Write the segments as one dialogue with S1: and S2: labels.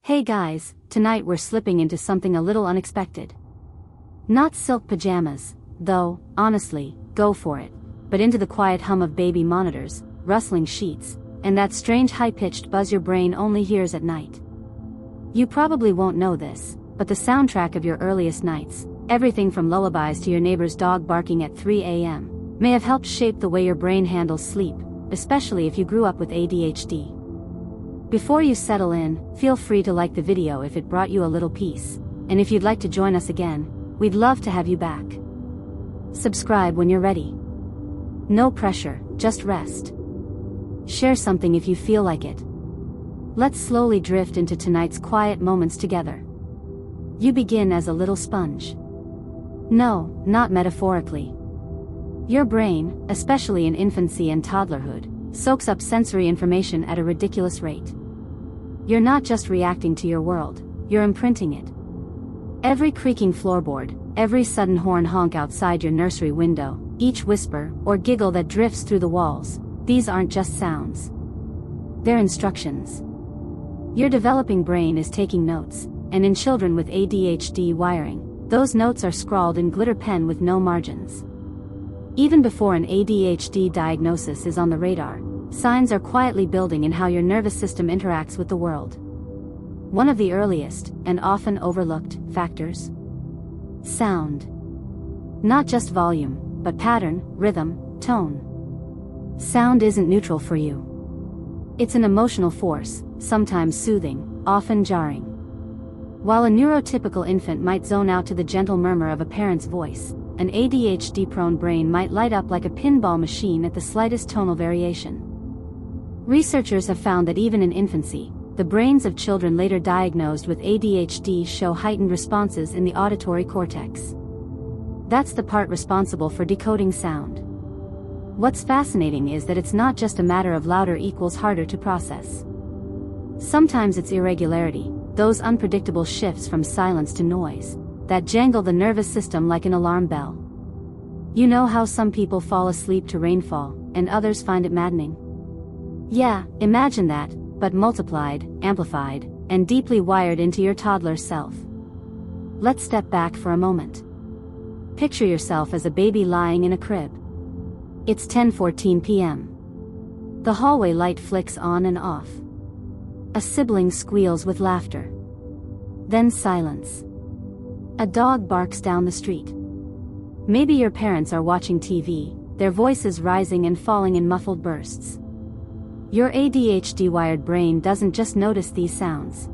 S1: Hey guys, tonight we're slipping into something a little unexpected. Not silk pajamas, though, honestly, go for it, but into the quiet hum of baby monitors, rustling sheets, and that strange high-pitched buzz your brain only hears at night. You probably won't know this, but the soundtrack of your earliest nights, everything from lullabies to your neighbor's dog barking at 3 a.m., may have helped shape the way your brain handles sleep, especially if you grew up with ADHD. Before you settle in, feel free to like the video if it brought you a little peace, and if you'd like to join us again, we'd love to have you back. Subscribe when you're ready. No pressure, just rest. Share something if you feel like it. Let's slowly drift into tonight's quiet moments together. You begin as a little sponge. No, not metaphorically. Your brain, especially in infancy and toddlerhood, soaks up sensory information at a ridiculous rate. You're not just reacting to your world, you're imprinting it. Every creaking floorboard, every sudden horn honk outside your nursery window, each whisper or giggle that drifts through the walls, these aren't just sounds. They're instructions. Your developing brain is taking notes, and in children with ADHD wiring, those notes are scrawled in glitter pen with no margins. Even before an ADHD diagnosis is on the radar, signs are quietly building in how your nervous system interacts with the world. One of the earliest, and often overlooked, factors? Sound. Not just volume, but pattern, rhythm, tone. Sound isn't neutral for you. It's an emotional force, sometimes soothing, often jarring. While a neurotypical infant might zone out to the gentle murmur of a parent's voice, an ADHD-prone brain might light up like a pinball machine at the slightest tonal variation. Researchers have found that even in infancy, the brains of children later diagnosed with ADHD show heightened responses in the auditory cortex. That's the part responsible for decoding sound. What's fascinating is that it's not just a matter of louder equals harder to process. Sometimes it's irregularity, those unpredictable shifts from silence to noise, that jangle the nervous system like an alarm bell. You know how some people fall asleep to rainfall, and others find it maddening? Yeah, imagine that, but multiplied, amplified, and deeply wired into your toddler's self. Let's step back for a moment. Picture yourself as a baby lying in a crib. It's 10:14 p.m. The hallway light flicks on and off. A sibling squeals with laughter. Then silence. A dog barks down the street. Maybe your parents are watching TV, their voices rising and falling in muffled bursts. Your ADHD-wired brain doesn't just notice these sounds.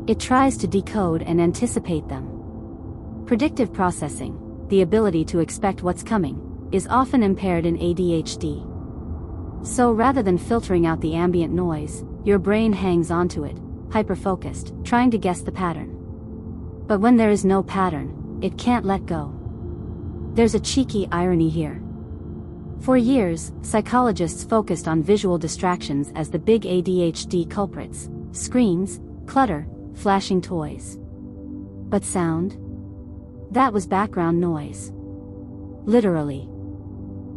S1: It tries to decode and anticipate them. Predictive processing, the ability to expect what's coming, is often impaired in ADHD. So rather than filtering out the ambient noise, your brain hangs onto it, hyper-focused, trying to guess the pattern. But when there is no pattern, it can't let go. There's a cheeky irony here. For years, psychologists focused on visual distractions as the big ADHD culprits: screens, clutter, flashing toys. But sound? That was background noise. Literally.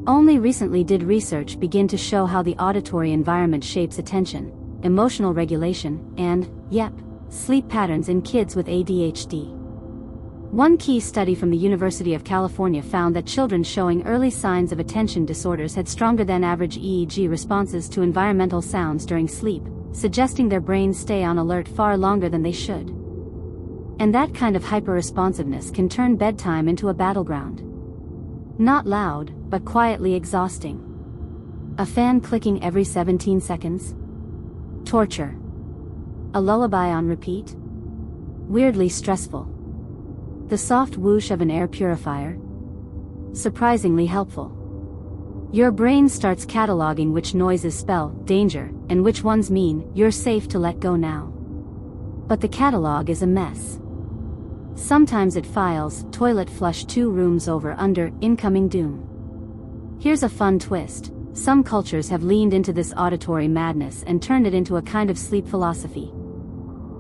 S1: Only recently did research begin to show how the auditory environment shapes attention, emotional regulation, and, sleep patterns in kids with ADHD. One key study from the University of California found that children showing early signs of attention disorders had stronger than average EEG responses to environmental sounds during sleep, suggesting their brains stay on alert far longer than they should. And that kind of hyper-responsiveness can turn bedtime into a battleground. Not loud, but quietly exhausting. A fan clicking every 17 seconds? Torture. A lullaby on repeat? Weirdly stressful. The soft whoosh of an air purifier? Surprisingly helpful. Your brain starts cataloging which noises spell danger, and which ones mean you're safe to let go now. But the catalog is a mess. Sometimes it files toilet flush 2 rooms over under incoming doom. Here's a fun twist. Some cultures have leaned into this auditory madness and turned it into a kind of sleep philosophy.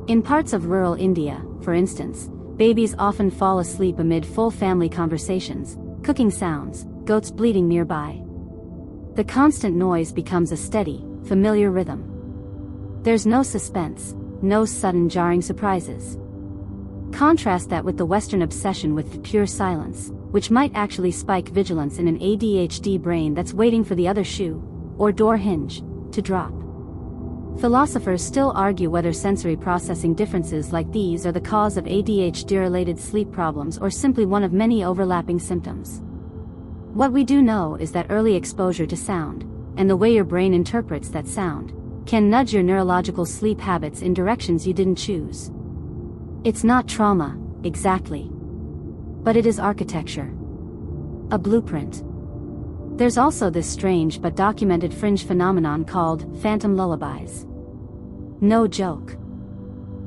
S1: In parts of rural India, for instance, babies often fall asleep amid full family conversations, cooking sounds, goats bleating nearby. The constant noise becomes a steady, familiar rhythm. There's no suspense, no sudden jarring surprises. Contrast that with the Western obsession with pure silence, which might actually spike vigilance in an ADHD brain that's waiting for the other shoe, or door hinge, to drop. Philosophers still argue whether sensory processing differences like these are the cause of ADHD-related sleep problems or simply one of many overlapping symptoms. What we do know is that early exposure to sound, and the way your brain interprets that sound, can nudge your neurological sleep habits in directions you didn't choose. It's not trauma, exactly. But it is architecture. A blueprint. There's also this strange but documented fringe phenomenon called phantom lullabies. No joke.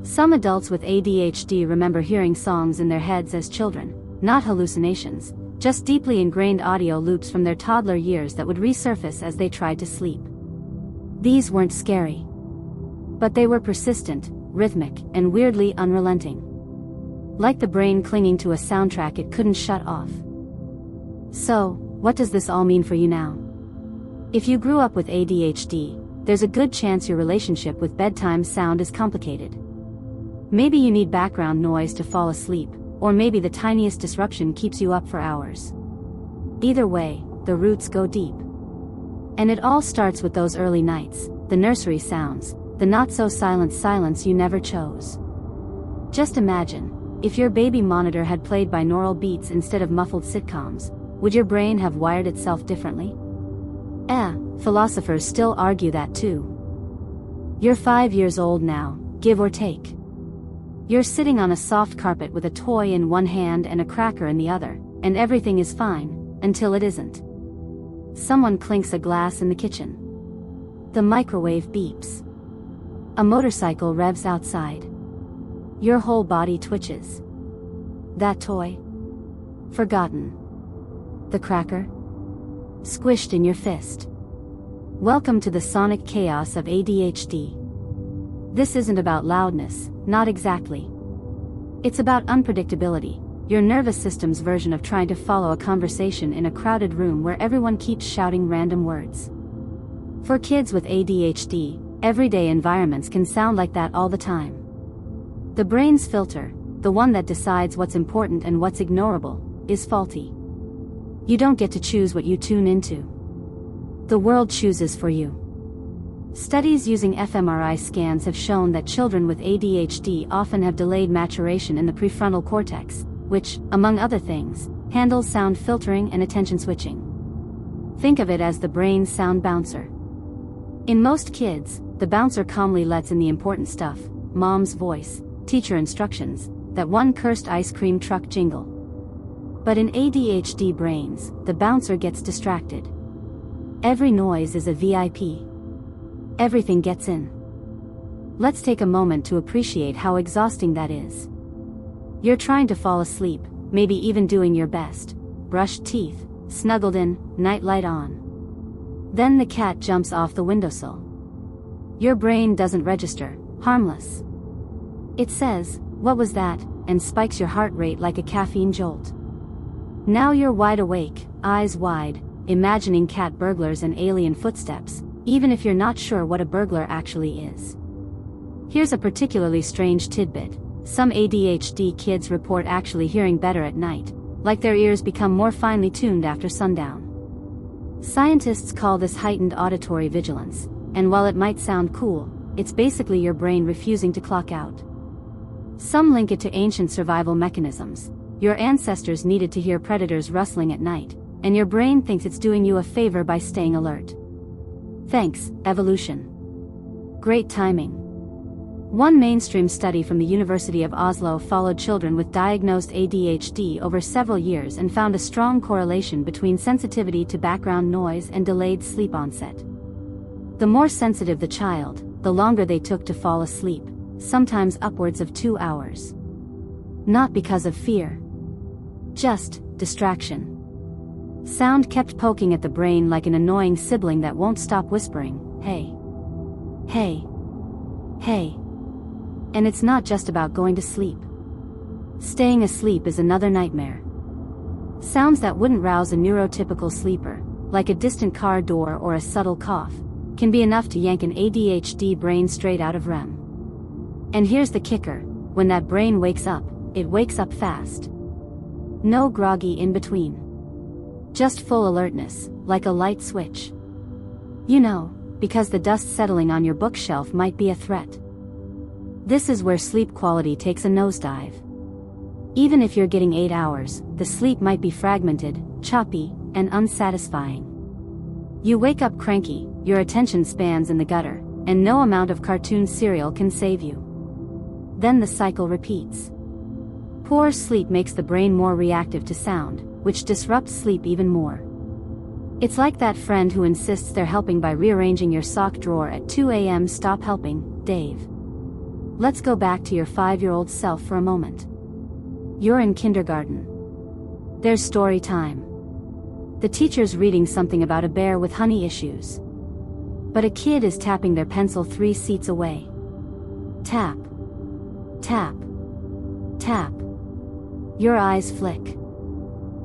S1: Some adults with ADHD remember hearing songs in their heads as children, not hallucinations, just deeply ingrained audio loops from their toddler years that would resurface as they tried to sleep. These weren't scary. But they were persistent, rhythmic, and weirdly unrelenting. Like the brain clinging to a soundtrack it couldn't shut off. So, what does this all mean for you now? If you grew up with ADHD, there's a good chance your relationship with bedtime sound is complicated. Maybe you need background noise to fall asleep, or maybe the tiniest disruption keeps you up for hours. Either way, the roots go deep. And it all starts with those early nights, the nursery sounds, the not-so-silent silence you never chose. Just imagine, if your baby monitor had played binaural beats instead of muffled sitcoms, would your brain have wired itself differently? Philosophers still argue that too. You're 5 years old now, give or take. You're sitting on a soft carpet with a toy in one hand and a cracker in the other, and everything is fine, until it isn't. Someone clinks a glass in the kitchen. The microwave beeps. A motorcycle revs outside. Your whole body twitches. That toy? Forgotten. The cracker? Squished in your fist. Welcome to the sonic chaos of ADHD. This isn't about loudness, not exactly. It's about unpredictability, your nervous system's version of trying to follow a conversation in a crowded room where everyone keeps shouting random words. For kids with ADHD, everyday environments can sound like that all the time. The brain's filter, the one that decides what's important and what's ignorable, is faulty. You don't get to choose what you tune into. The world chooses for you. Studies using fMRI scans have shown that children with ADHD often have delayed maturation in the prefrontal cortex, which, among other things, handles sound filtering and attention switching. Think of it as the brain's sound bouncer. In most kids, the bouncer calmly lets in the important stuff, mom's voice, teacher instructions, that one cursed ice cream truck jingle. But in ADHD brains, the bouncer gets distracted. Every noise is a VIP. Everything gets in. Let's take a moment to appreciate how exhausting that is. You're trying to fall asleep, maybe even doing your best. Brushed teeth, snuggled in, nightlight on. Then the cat jumps off the windowsill. Your brain doesn't register, harmless. It says, "What was that?" and spikes your heart rate like a caffeine jolt. Now you're wide awake, eyes wide, imagining cat burglars and alien footsteps, even if you're not sure what a burglar actually is. Here's a particularly strange tidbit. Some ADHD kids report actually hearing better at night, like their ears become more finely tuned after sundown. Scientists call this heightened auditory vigilance, and while it might sound cool, it's basically your brain refusing to clock out. Some link it to ancient survival mechanisms. Your ancestors needed to hear predators rustling at night, and your brain thinks it's doing you a favor by staying alert. Thanks, evolution. Great timing. One mainstream study from the University of Oslo followed children with diagnosed ADHD over several years and found a strong correlation between sensitivity to background noise and delayed sleep onset. The more sensitive the child, the longer they took to fall asleep, sometimes upwards of 2 hours. Not because of fear. Just distraction. Sound kept poking at the brain like an annoying sibling that won't stop whispering, "Hey. Hey. Hey." And it's not just about going to sleep. Staying asleep is another nightmare. Sounds that wouldn't rouse a neurotypical sleeper, like a distant car door or a subtle cough, can be enough to yank an ADHD brain straight out of REM. And here's the kicker, when that brain wakes up, it wakes up fast. No groggy in between. Just full alertness, like a light switch. You know, because the dust settling on your bookshelf might be a threat. This is where sleep quality takes a nosedive. Even if you're getting 8 hours, the sleep might be fragmented, choppy, and unsatisfying. You wake up cranky, your attention span's in the gutter, and no amount of cartoon cereal can save you. Then the cycle repeats. Poor sleep makes the brain more reactive to sound, which disrupts sleep even more. It's like that friend who insists they're helping by rearranging your sock drawer at 2 a.m. Stop helping, Dave. Let's go back to your 5-year-old self for a moment. You're in kindergarten. There's story time. The teacher's reading something about a bear with honey issues. But a kid is tapping their pencil 3 seats away. Tap. Tap. Tap. Your eyes flick.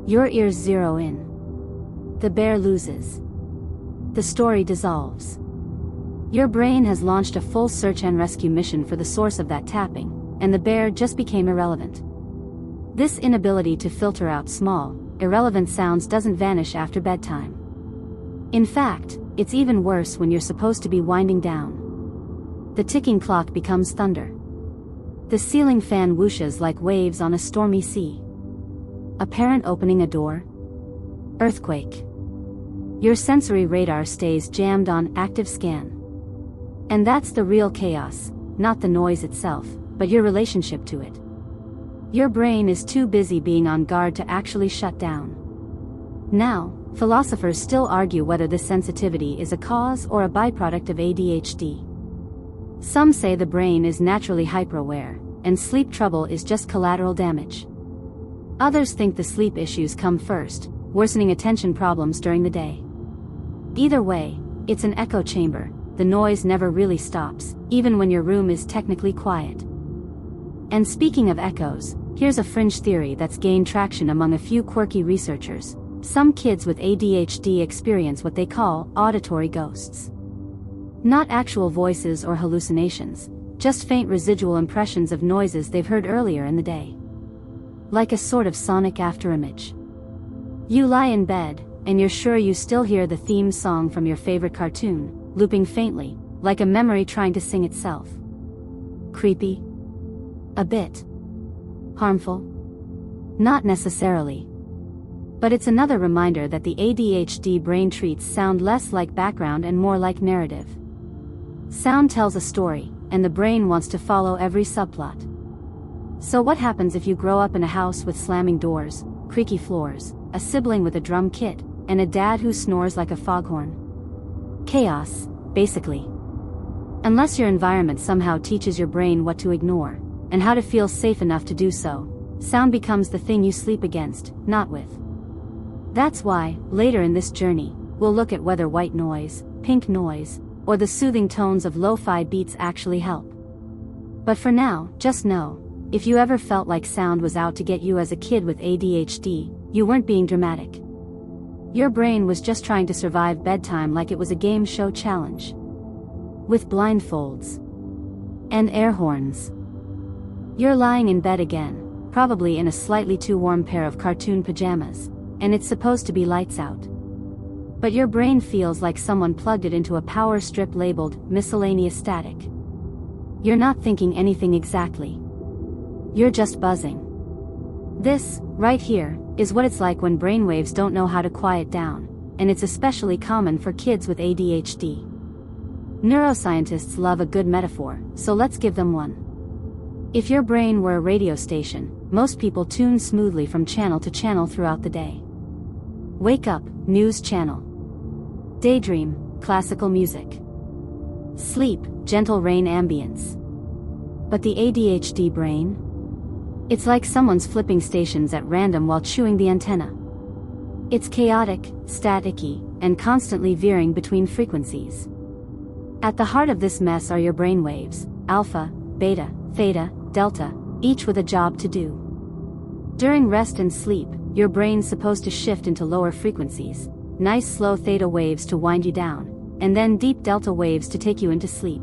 S1: Your ears zero in. The bear loses. The story dissolves. Your brain has launched a full search and rescue mission for the source of that tapping, and the bear just became irrelevant. This inability to filter out small, irrelevant sounds doesn't vanish after bedtime. In fact, it's even worse when you're supposed to be winding down. The ticking clock becomes thunder. The ceiling fan whooshes like waves on a stormy sea. A parent opening a door. Earthquake. Your sensory radar stays jammed on active scan. And that's the real chaos, not the noise itself, but your relationship to it. Your brain is too busy being on guard to actually shut down. Now, philosophers still argue whether this sensitivity is a cause or a byproduct of ADHD. Some say the brain is naturally hyperaware, and sleep trouble is just collateral damage. Others think the sleep issues come first, worsening attention problems during the day. Either way, it's an echo chamber. The noise never really stops, even when your room is technically quiet. And speaking of echoes, here's a fringe theory that's gained traction among a few quirky researchers. Some kids with ADHD experience what they call auditory ghosts. Not actual voices or hallucinations, just faint residual impressions of noises they've heard earlier in the day. Like a sort of sonic afterimage. You lie in bed, and you're sure you still hear the theme song from your favorite cartoon, looping faintly, like a memory trying to sing itself. Creepy? A bit. Harmful? Not necessarily. But it's another reminder that the ADHD brain treats sound less like background and more like narrative. Sound tells a story, and the brain wants to follow every subplot. So what happens if you grow up in a house with slamming doors, creaky floors, a sibling with a drum kit, and a dad who snores like a foghorn? Chaos, basically. Unless your environment somehow teaches your brain what to ignore, and how to feel safe enough to do so, sound becomes the thing you sleep against, not with. That's why, later in this journey, we'll look at whether white noise, pink noise, or the soothing tones of lo-fi beats actually help. But for now, just know, if you ever felt like sound was out to get you as a kid with ADHD, you weren't being dramatic. Your brain was just trying to survive bedtime like it was a game show challenge. With blindfolds. And air horns. You're lying in bed again, probably in a slightly too warm pair of cartoon pajamas, and it's supposed to be lights out. But your brain feels like someone plugged it into a power strip labeled miscellaneous static. You're not thinking anything exactly. You're just buzzing. This, right here, is what it's like when brainwaves don't know how to quiet down, and it's especially common for kids with ADHD. Neuroscientists love a good metaphor, so let's give them one. If your brain were a radio station, most people tune smoothly from channel to channel throughout the day. Wake up, news channel. Daydream, classical music. Sleep, gentle rain ambience. But the ADHD brain? It's like someone's flipping stations at random while chewing the antenna. It's chaotic, staticky, and constantly veering between frequencies. At the heart of this mess are your brainwaves, alpha, beta, theta, delta, each with a job to do. During rest and sleep, your brain's supposed to shift into lower frequencies, nice slow theta waves to wind you down, and then deep delta waves to take you into sleep.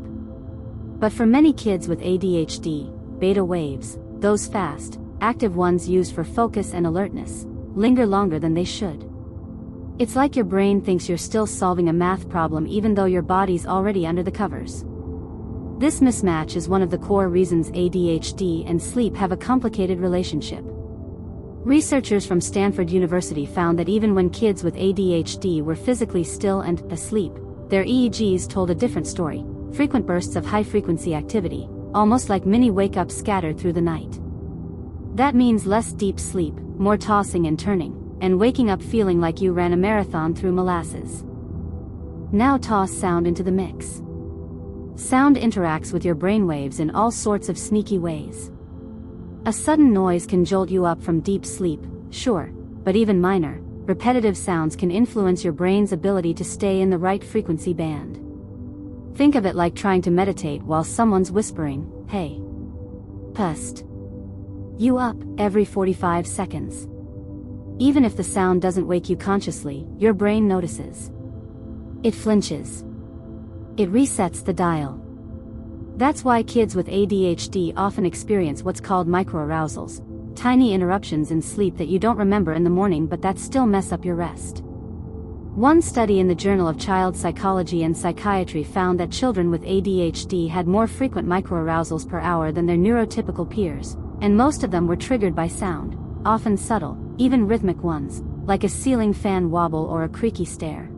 S1: But for many kids with ADHD, beta waves, those fast, active ones used for focus and alertness, linger longer than they should. It's like your brain thinks you're still solving a math problem even though your body's already under the covers. This mismatch is one of the core reasons ADHD and sleep have a complicated relationship. Researchers from Stanford University found that even when kids with ADHD were physically still and asleep, their EEGs told a different story: frequent bursts of high-frequency activity, almost like mini wake-ups scattered through the night. That means less deep sleep, more tossing and turning, and waking up feeling like you ran a marathon through molasses. Now toss sound into the mix. Sound interacts with your brainwaves in all sorts of sneaky ways. A sudden noise can jolt you up from deep sleep, sure, but even minor, repetitive sounds can influence your brain's ability to stay in the right frequency band. Think of it like trying to meditate while someone's whispering, "Hey, pust you up," every 45 seconds. Even if the sound doesn't wake you consciously, your brain notices. It flinches. It resets the dial. That's why kids with ADHD often experience what's called microarousals, tiny interruptions in sleep that you don't remember in the morning but that still mess up your rest. One study in the Journal of Child Psychology and Psychiatry found that children with ADHD had more frequent microarousals per hour than their neurotypical peers, and most of them were triggered by sound, often subtle, even rhythmic ones, like a ceiling fan wobble or a creaky stair.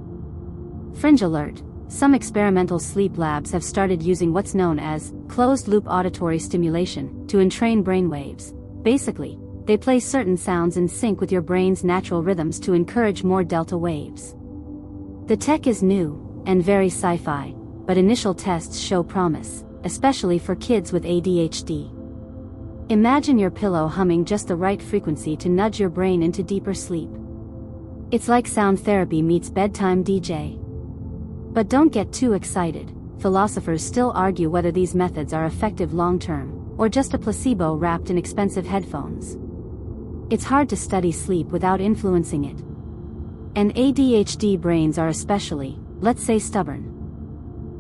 S1: Fringe alert: some experimental sleep labs have started using what's known as closed-loop auditory stimulation to entrain brainwaves. Basically, they play certain sounds in sync with your brain's natural rhythms to encourage more delta waves. The tech is new, and very sci-fi, but initial tests show promise, especially for kids with ADHD. Imagine your pillow humming just the right frequency to nudge your brain into deeper sleep. It's like sound therapy meets bedtime DJ. But don't get too excited. Philosophers still argue whether these methods are effective long-term, or just a placebo wrapped in expensive headphones. It's hard to study sleep without influencing it. And ADHD brains are especially, let's say, stubborn.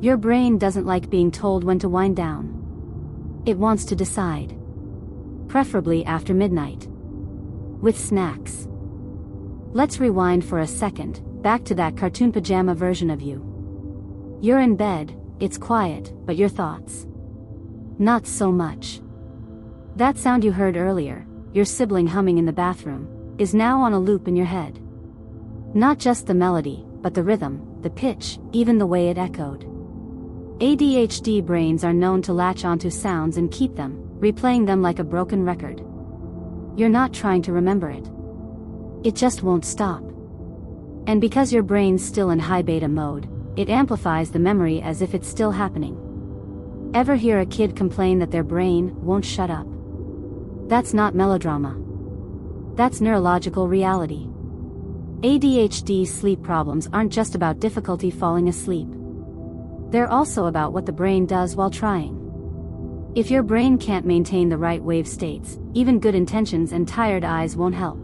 S1: Your brain doesn't like being told when to wind down. It wants to decide. Preferably after midnight. With snacks. Let's rewind for a second, back to that cartoon pajama version of you. You're in bed, it's quiet, but your thoughts? Not so much. That sound you heard earlier, your sibling humming in the bathroom, is now on a loop in your head. Not just the melody, but the rhythm, the pitch, even the way it echoed. ADHD brains are known to latch onto sounds and keep them, replaying them like a broken record. You're not trying to remember it. It just won't stop. And because your brain's still in high beta mode, it amplifies the memory as if it's still happening. Ever hear a kid complain that their brain won't shut up? That's not melodrama. That's neurological reality. ADHD sleep problems aren't just about difficulty falling asleep. They're also about what the brain does while trying. If your brain can't maintain the right wave states, even good intentions and tired eyes won't help.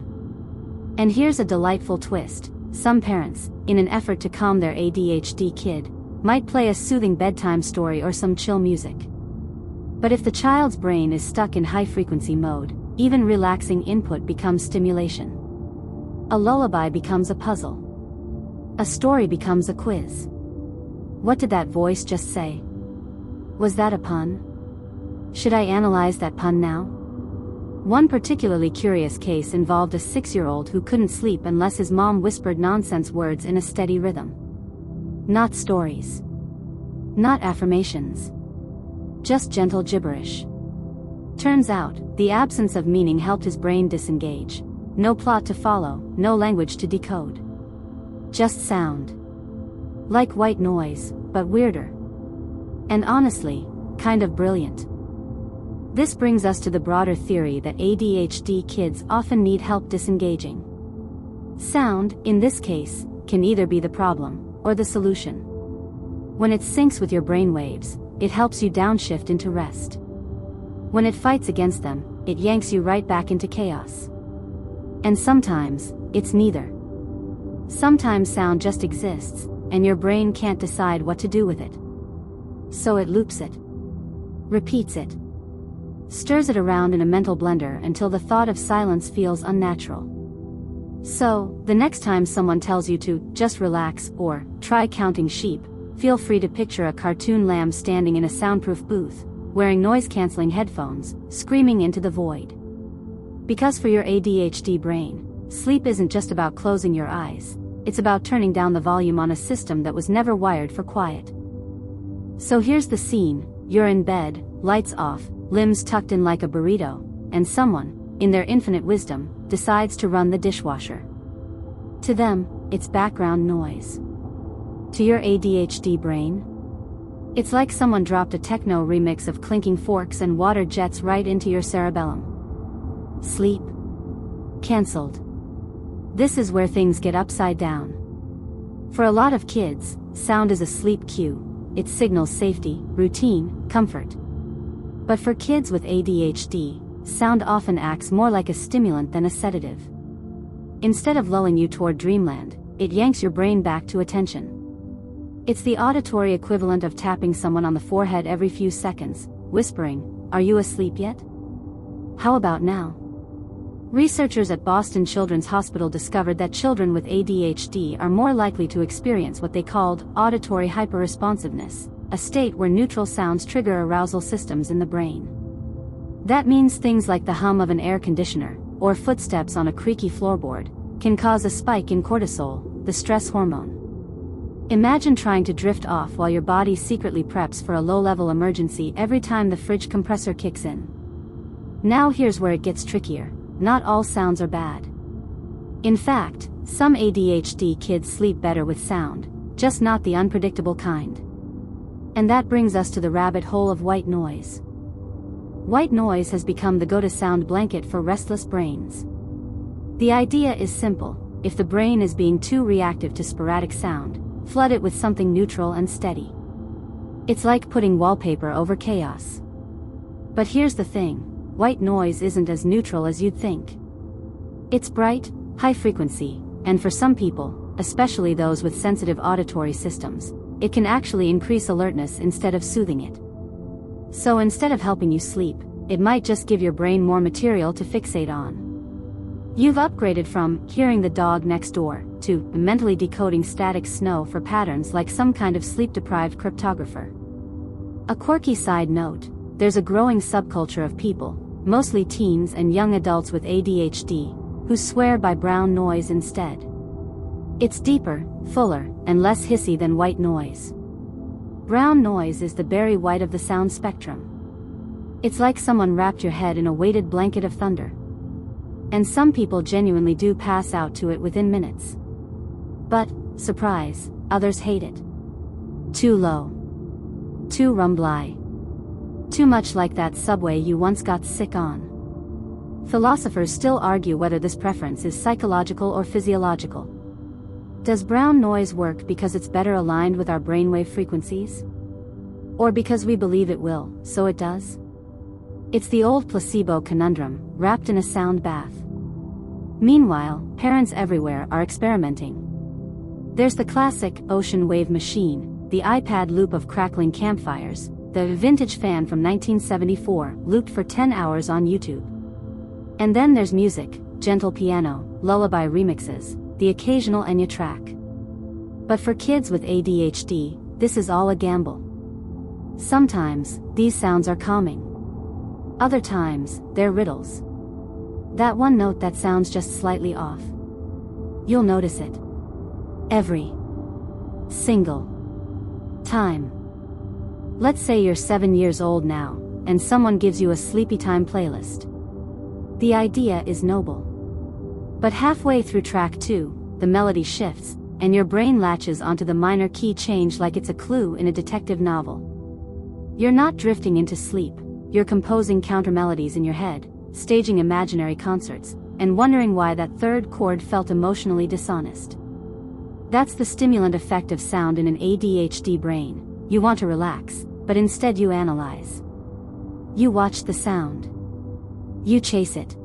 S1: And here's a delightful twist: some parents, in an effort to calm their ADHD kid, might play a soothing bedtime story or some chill music. But if the child's brain is stuck in high-frequency mode, even relaxing input becomes stimulation. A lullaby becomes a puzzle. A story becomes a quiz. What did that voice just say? Was that a pun? Should I analyze that pun now? One particularly curious case involved a 6-year-old who couldn't sleep unless his mom whispered nonsense words in a steady rhythm. Not stories. Not affirmations. Just gentle gibberish. Turns out, the absence of meaning helped his brain disengage. No plot to follow, no language to decode. Just sound. Like white noise, but weirder. And honestly, kind of brilliant. This brings us to the broader theory that ADHD kids often need help disengaging. Sound, in this case, can either be the problem, or the solution. When it syncs with your brainwaves, it helps you downshift into rest. When it fights against them, it yanks you right back into chaos. And sometimes, it's neither. Sometimes sound just exists, and your brain can't decide what to do with it. So it loops it. repeats it, stirs it around in a mental blender until the thought of silence feels unnatural. So, the next time someone tells you to just relax or try counting sheep, feel free to picture a cartoon lamb standing in a soundproof booth, wearing noise-canceling headphones, screaming into the void. Because for your ADHD brain, sleep isn't just about closing your eyes, it's about turning down the volume on a system that was never wired for quiet. So here's the scene: you're in bed, lights off, limbs tucked in like a burrito, and someone, in their infinite wisdom, decides to run the dishwasher. To them, it's background noise. To your ADHD brain, it's like someone dropped a techno remix of clinking forks and water jets right into your cerebellum. Sleep cancelled. This is where things get upside down. For a lot of kids, sound is a sleep cue. It signals safety, routine, comfort. But for kids with ADHD, sound often acts more like a stimulant than a sedative. Instead of lulling you toward dreamland, it yanks your brain back to attention. It's the auditory equivalent of tapping someone on the forehead every few seconds, whispering, "Are you asleep yet? How about now?" Researchers at Boston Children's Hospital discovered that children with ADHD are more likely to experience what they called auditory hyperresponsiveness, a state where neutral sounds trigger arousal systems in the brain. That means things like the hum of an air conditioner, or footsteps on a creaky floorboard, can cause a spike in cortisol, the stress hormone. Imagine trying to drift off while your body secretly preps for a low-level emergency every time the fridge compressor kicks in. Now here's where it gets trickier. Not all sounds are bad. In fact, some ADHD kids sleep better with sound, just not the unpredictable kind. And that brings us to the rabbit hole of white noise. White noise has become the go-to sound blanket for restless brains. The idea is simple: if the brain is being too reactive to sporadic sound, flood it with something neutral and steady. It's like putting wallpaper over chaos. But here's the thing: white noise isn't as neutral as you'd think. It's bright, high frequency, and for some people, especially those with sensitive auditory systems, it can actually increase alertness instead of soothing it. So instead of helping you sleep, it might just give your brain more material to fixate on. You've upgraded from hearing the dog next door to mentally decoding static snow for patterns like some kind of sleep-deprived cryptographer. A quirky side note: there's a growing subculture of people, mostly teens and young adults with ADHD, who swear by brown noise instead. It's deeper, fuller, and less hissy than white noise. Brown noise is the Barry White of the sound spectrum. It's like someone wrapped your head in a weighted blanket of thunder. And some people genuinely do pass out to it within minutes. But, surprise, others hate it. Too low. Too rumbly. Too much like that subway you once got sick on. Philosophers still argue whether this preference is psychological or physiological. Does brown noise work because it's better aligned with our brainwave frequencies? Or because we believe it will, so it does? It's the old placebo conundrum, wrapped in a sound bath. Meanwhile, parents everywhere are experimenting. There's the classic ocean wave machine, the iPad loop of crackling campfires, the vintage fan from 1974, looped for 10 hours on YouTube. And then there's music, gentle piano, lullaby remixes, the occasional Enya track. But for kids with ADHD, this is all a gamble. Sometimes, these sounds are calming. Other times, they're riddles. That one note that sounds just slightly off. You'll notice it. Every single time. Let's say you're 7 years old now, and someone gives you a sleepy time playlist. The idea is noble. But halfway through track 2, the melody shifts, and your brain latches onto the minor key change like it's a clue in a detective novel. You're not drifting into sleep, you're composing countermelodies in your head, staging imaginary concerts, and wondering why that third chord felt emotionally dishonest. That's the stimulant effect of sound in an ADHD brain. You want to relax, but instead you analyze. You watch the sound. You chase it.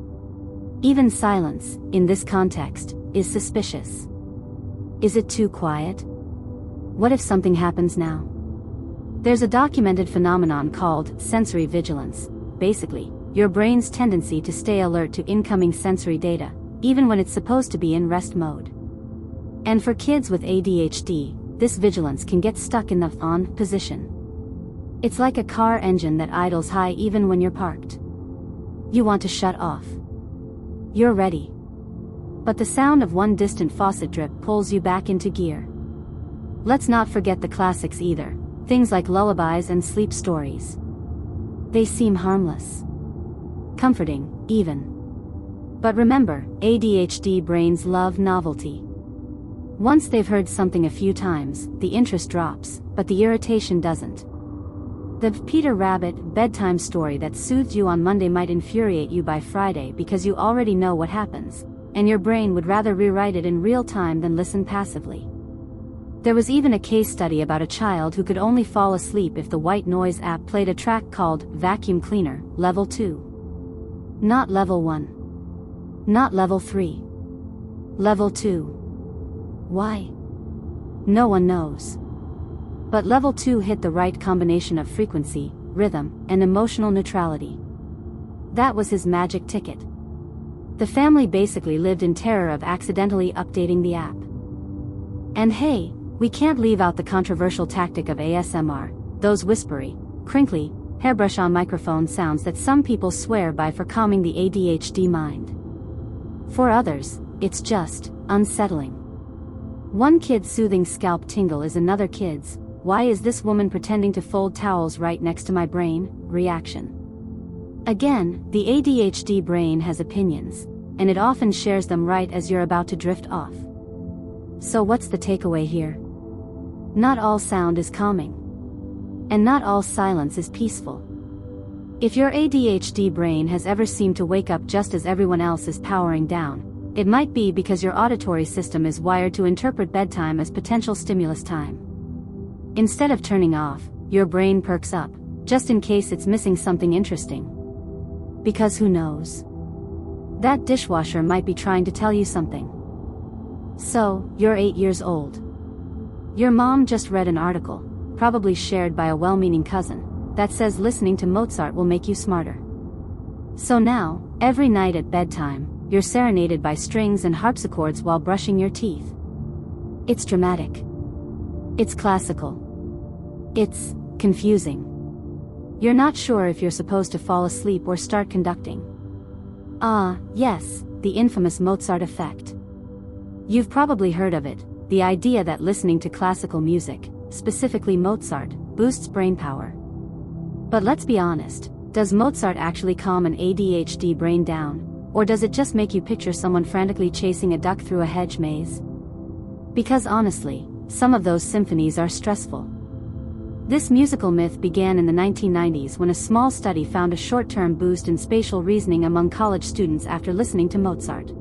S1: Even silence, in this context, is suspicious. Is it too quiet? What if something happens now? There's a documented phenomenon called sensory vigilance, basically, your brain's tendency to stay alert to incoming sensory data, even when it's supposed to be in rest mode. And for kids with ADHD, this vigilance can get stuck in the on position. It's like a car engine that idles high even when you're parked. You want to shut off. You're ready. But the sound of one distant faucet drip pulls you back into gear. Let's not forget the classics either, things like lullabies and sleep stories. They seem harmless. Comforting, even. But remember, ADHD brains love novelty. Once they've heard something a few times, the interest drops, but the irritation doesn't. The Peter Rabbit bedtime story that soothed you on Monday might infuriate you by Friday because you already know what happens, and your brain would rather rewrite it in real time than listen passively. There was even a case study about a child who could only fall asleep if the white noise app played a track called Vacuum Cleaner, Level 2. Not Level 1. Not Level 3. Level 2. Why? No one knows. But Level 2 hit the right combination of frequency, rhythm, and emotional neutrality. That was his magic ticket. The family basically lived in terror of accidentally updating the app. And hey, we can't leave out the controversial tactic of ASMR, those whispery, crinkly, hairbrush on microphone sounds that some people swear by for calming the ADHD mind. For others, it's just unsettling. One kid's soothing scalp tingle is another kid's "why is this woman pretending to fold towels right next to my brain?" reaction. Again, the ADHD brain has opinions, and it often shares them right as you're about to drift off. So what's the takeaway here? Not all sound is calming. And not all silence is peaceful. If your ADHD brain has ever seemed to wake up just as everyone else is powering down, it might be because your auditory system is wired to interpret bedtime as potential stimulus time. Instead of turning off, your brain perks up, just in case it's missing something interesting. Because who knows? That dishwasher might be trying to tell you something. So, you're 8 years old. Your mom just read an article, probably shared by a well-meaning cousin, that says listening to Mozart will make you smarter. So now, every night at bedtime, you're serenaded by strings and harpsichords while brushing your teeth. It's dramatic. It's classical. It's confusing. You're not sure if you're supposed to fall asleep or start conducting. Ah, yes, the infamous Mozart effect. You've probably heard of it, the idea that listening to classical music, specifically Mozart, boosts brainpower. But let's be honest, does Mozart actually calm an ADHD brain down, or does it just make you picture someone frantically chasing a duck through a hedge maze? Because honestly, some of those symphonies are stressful. This musical myth began in the 1990s when a small study found a short-term boost in spatial reasoning among college students after listening to Mozart.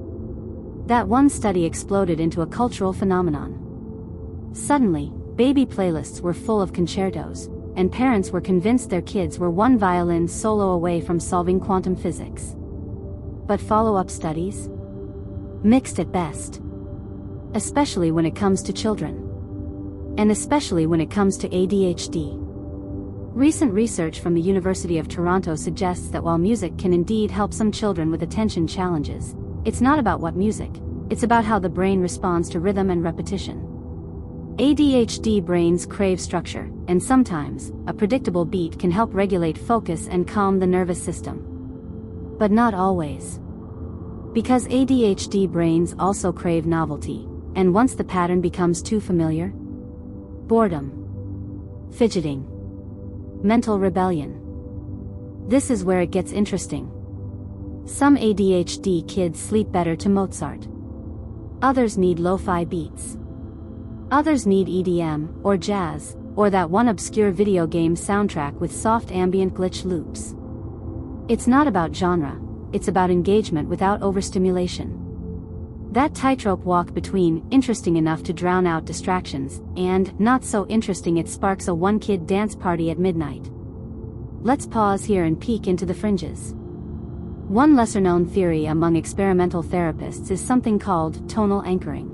S1: That one study exploded into a cultural phenomenon. Suddenly, baby playlists were full of concertos, and parents were convinced their kids were one violin solo away from solving quantum physics. But follow-up studies? Mixed at best. Especially when it comes to children. And especially when it comes to ADHD. Recent research from the University of Toronto suggests that while music can indeed help some children with attention challenges, it's not about what music, it's about how the brain responds to rhythm and repetition. ADHD brains crave structure, and sometimes, a predictable beat can help regulate focus and calm the nervous system. But not always. Because ADHD brains also crave novelty, and once the pattern becomes too familiar, boredom, fidgeting, mental rebellion. This is where it gets interesting. Some ADHD kids sleep better to Mozart. Others need lo-fi beats. Others need EDM, or jazz, or that one obscure video game soundtrack with soft ambient glitch loops. It's not about genre, it's about engagement without overstimulation. That tightrope walk between interesting enough to drown out distractions and not so interesting it sparks a one-kid dance party at midnight. Let's pause here and peek into the fringes. One lesser-known theory among experimental therapists is something called tonal anchoring.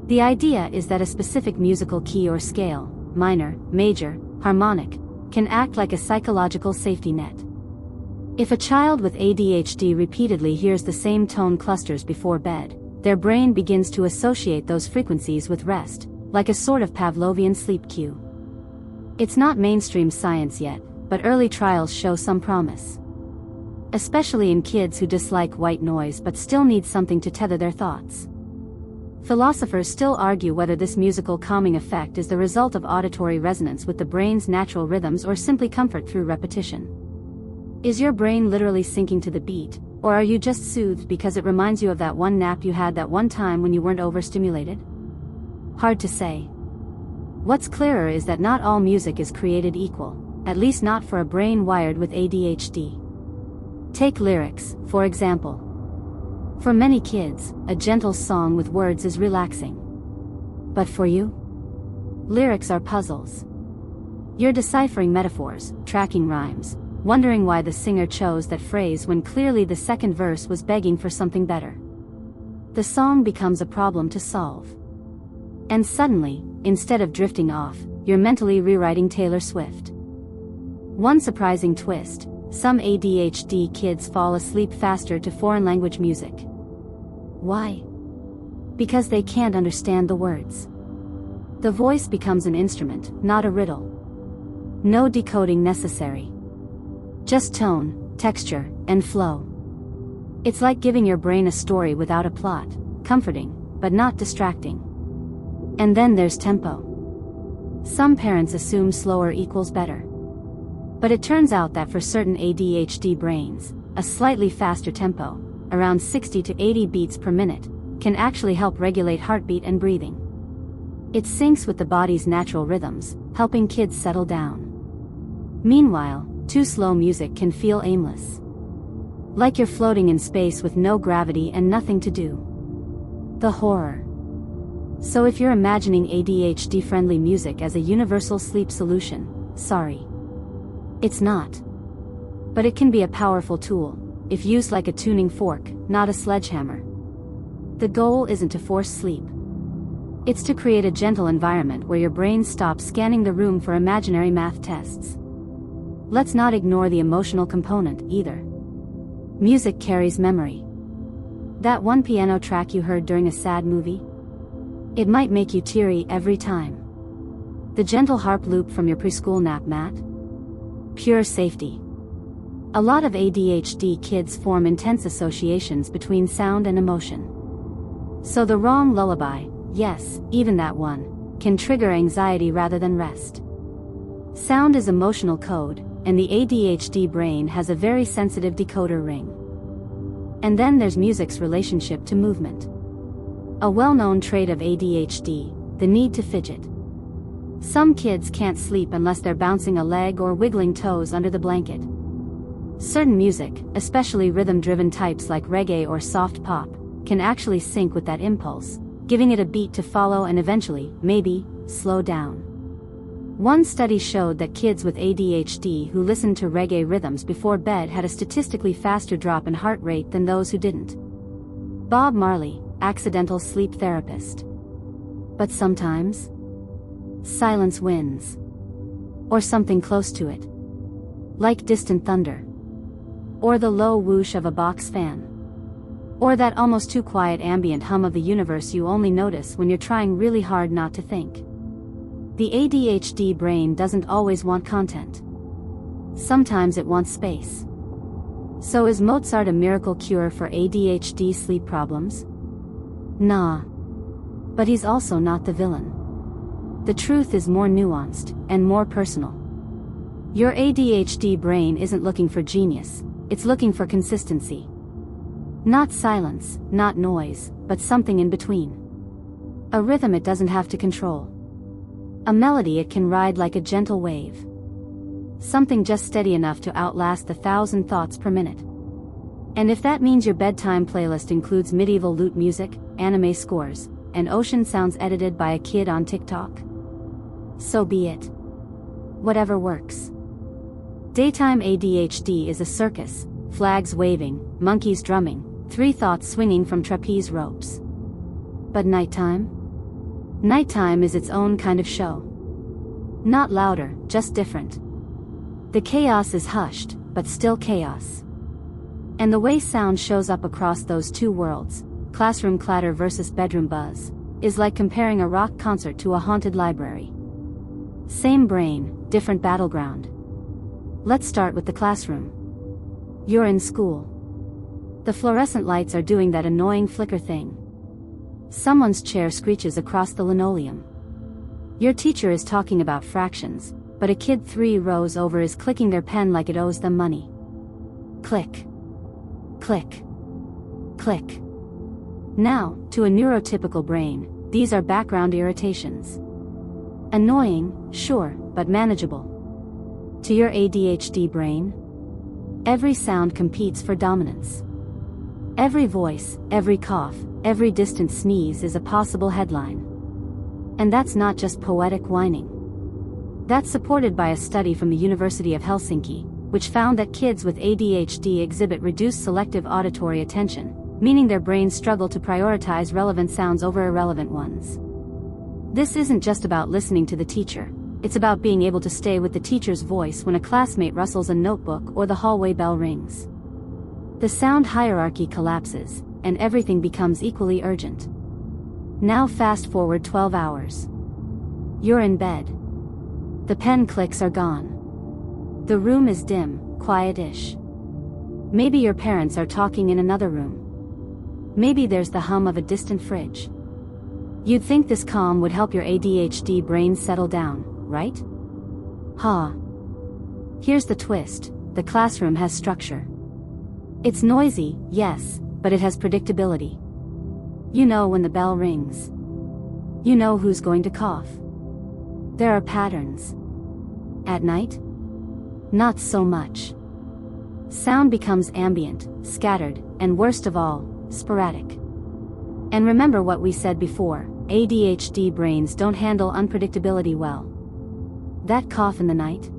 S1: The idea is that a specific musical key or scale, minor, major, harmonic, can act like a psychological safety net. If a child with ADHD repeatedly hears the same tone clusters before bed, their brain begins to associate those frequencies with rest, like a sort of Pavlovian sleep cue. It's not mainstream science yet, but early trials show some promise. Especially in kids who dislike white noise but still need something to tether their thoughts. Philosophers still argue whether this musical calming effect is the result of auditory resonance with the brain's natural rhythms or simply comfort through repetition. Is your brain literally syncing to the beat, or are you just soothed because it reminds you of that one nap you had that one time when you weren't overstimulated? Hard to say. What's clearer is that not all music is created equal, at least not for a brain wired with ADHD. Take lyrics, for example. For many kids, a gentle song with words is relaxing. But for you? Lyrics are puzzles. You're deciphering metaphors, tracking rhymes, wondering why the singer chose that phrase when clearly the second verse was begging for something better. The song becomes a problem to solve. And suddenly, instead of drifting off, you're mentally rewriting Taylor Swift. One surprising twist: some ADHD kids fall asleep faster to foreign language music. Why? Because they can't understand the words. The voice becomes an instrument, not a riddle. No decoding necessary. Just tone, texture, and flow. It's like giving your brain a story without a plot, comforting, but not distracting. And then there's tempo. Some parents assume slower equals better. But it turns out that for certain ADHD brains, a slightly faster tempo, around 60 to 80 beats per minute, can actually help regulate heartbeat and breathing. It syncs with the body's natural rhythms, helping kids settle down. Meanwhile, too slow music can feel aimless. Like you're floating in space with no gravity and nothing to do. The horror. So if you're imagining ADHD-friendly music as a universal sleep solution, sorry. It's not. But it can be a powerful tool, if used like a tuning fork, not a sledgehammer. The goal isn't to force sleep. It's to create a gentle environment where your brain stops scanning the room for imaginary math tests. Let's not ignore the emotional component, either. Music carries memory. That one piano track you heard during a sad movie? It might make you teary every time. The gentle harp loop from your preschool nap mat? Pure safety. A lot of ADHD kids form intense associations between sound and emotion. So the wrong lullaby, yes, even that one, can trigger anxiety rather than rest. Sound is emotional code, and the ADHD brain has a very sensitive decoder ring. And then there's music's relationship to movement. A well-known trait of ADHD, the need to fidget. Some kids can't sleep unless they're bouncing a leg or wiggling toes under the blanket. Certain music, especially rhythm-driven types like reggae or soft pop, can actually sync with that impulse, giving it a beat to follow and eventually, maybe, slow down. One study showed that kids with ADHD who listened to reggae rhythms before bed had a statistically faster drop in heart rate than those who didn't. Bob Marley, accidental sleep therapist. But sometimes, silence wins. Or something close to it. Like distant thunder. Or the low whoosh of a box fan. Or that almost too quiet ambient hum of the universe you only notice when you're trying really hard not to think. The ADHD brain doesn't always want content. Sometimes it wants space. So is Mozart a miracle cure for ADHD sleep problems? Nah. But he's also not the villain. The truth is more nuanced, and more personal. Your ADHD brain isn't looking for genius, it's looking for consistency. Not silence, not noise, but something in between. A rhythm it doesn't have to control. A melody it can ride like a gentle wave. Something just steady enough to outlast the 1,000 thoughts per minute. And if that means your bedtime playlist includes medieval lute music, anime scores, and ocean sounds edited by a kid on TikTok, so be it. Whatever works. Daytime ADHD is a circus, flags waving, monkeys drumming, 3 thoughts swinging from trapeze ropes. But nighttime? Nighttime is its own kind of show. Not louder, just different. The chaos is hushed, but still chaos. And the way sound shows up across those two worlds, classroom clatter versus bedroom buzz, is like comparing a rock concert to a haunted library. Same brain, different battleground. Let's start with the classroom. You're in school. The fluorescent lights are doing that annoying flicker thing. Someone's chair screeches across the linoleum. Your teacher is talking about fractions, but a kid 3 rows over is clicking their pen like it owes them money. Click. Click. Click. Now, to a neurotypical brain, these are background irritations. Annoying, sure, but manageable. To your ADHD brain, every sound competes for dominance. Every voice, every cough, every distant sneeze is a possible headline. And that's not just poetic whining. That's supported by a study from the University of Helsinki, which found that kids with ADHD exhibit reduced selective auditory attention, meaning their brains struggle to prioritize relevant sounds over irrelevant ones. This isn't just about listening to the teacher, it's about being able to stay with the teacher's voice when a classmate rustles a notebook or the hallway bell rings. The sound hierarchy collapses, and everything becomes equally urgent. Now fast forward 12 hours. You're in bed. The pen clicks are gone. The room is dim, quiet-ish. Maybe your parents are talking in another room. Maybe there's the hum of a distant fridge. You'd think this calm would help your ADHD brain settle down, right? Here's the twist, the classroom has structure. It's noisy, yes, but it has predictability. You know when the bell rings. You know who's going to cough. There are patterns. At night? Not so much. Sound becomes ambient, scattered, and worst of all, sporadic. And remember what we said before, ADHD brains don't handle unpredictability well. That cough in the night?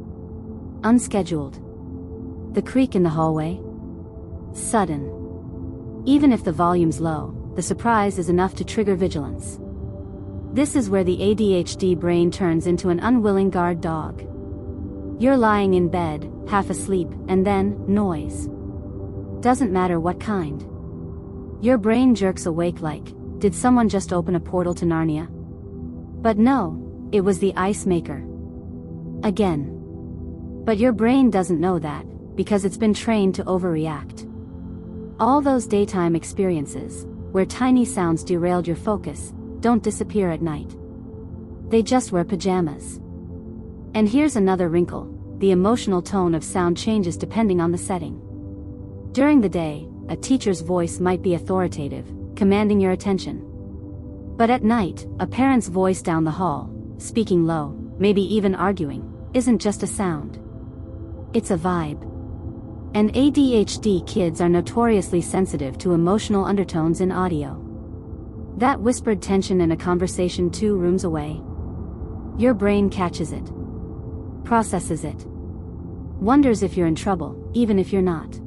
S1: Unscheduled. The creak in the hallway? Sudden. Even if the volume's low, the surprise is enough to trigger vigilance. This is where the ADHD brain turns into an unwilling guard dog. You're lying in bed, half asleep, and then, noise. Doesn't matter what kind. Your brain jerks awake like, did someone just open a portal to Narnia? But no, it was the ice maker. Again. But your brain doesn't know that, because it's been trained to overreact. All those daytime experiences, where tiny sounds derailed your focus, don't disappear at night. They just wear pajamas. And here's another wrinkle, the emotional tone of sound changes depending on the setting. During the day, a teacher's voice might be authoritative, commanding your attention. But at night, a parent's voice down the hall, speaking low, maybe even arguing, isn't just a sound. It's a vibe. And ADHD kids are notoriously sensitive to emotional undertones in audio. That whispered tension in a conversation 2 rooms away. Your brain catches it. Processes it. Wonders if you're in trouble, even if you're not.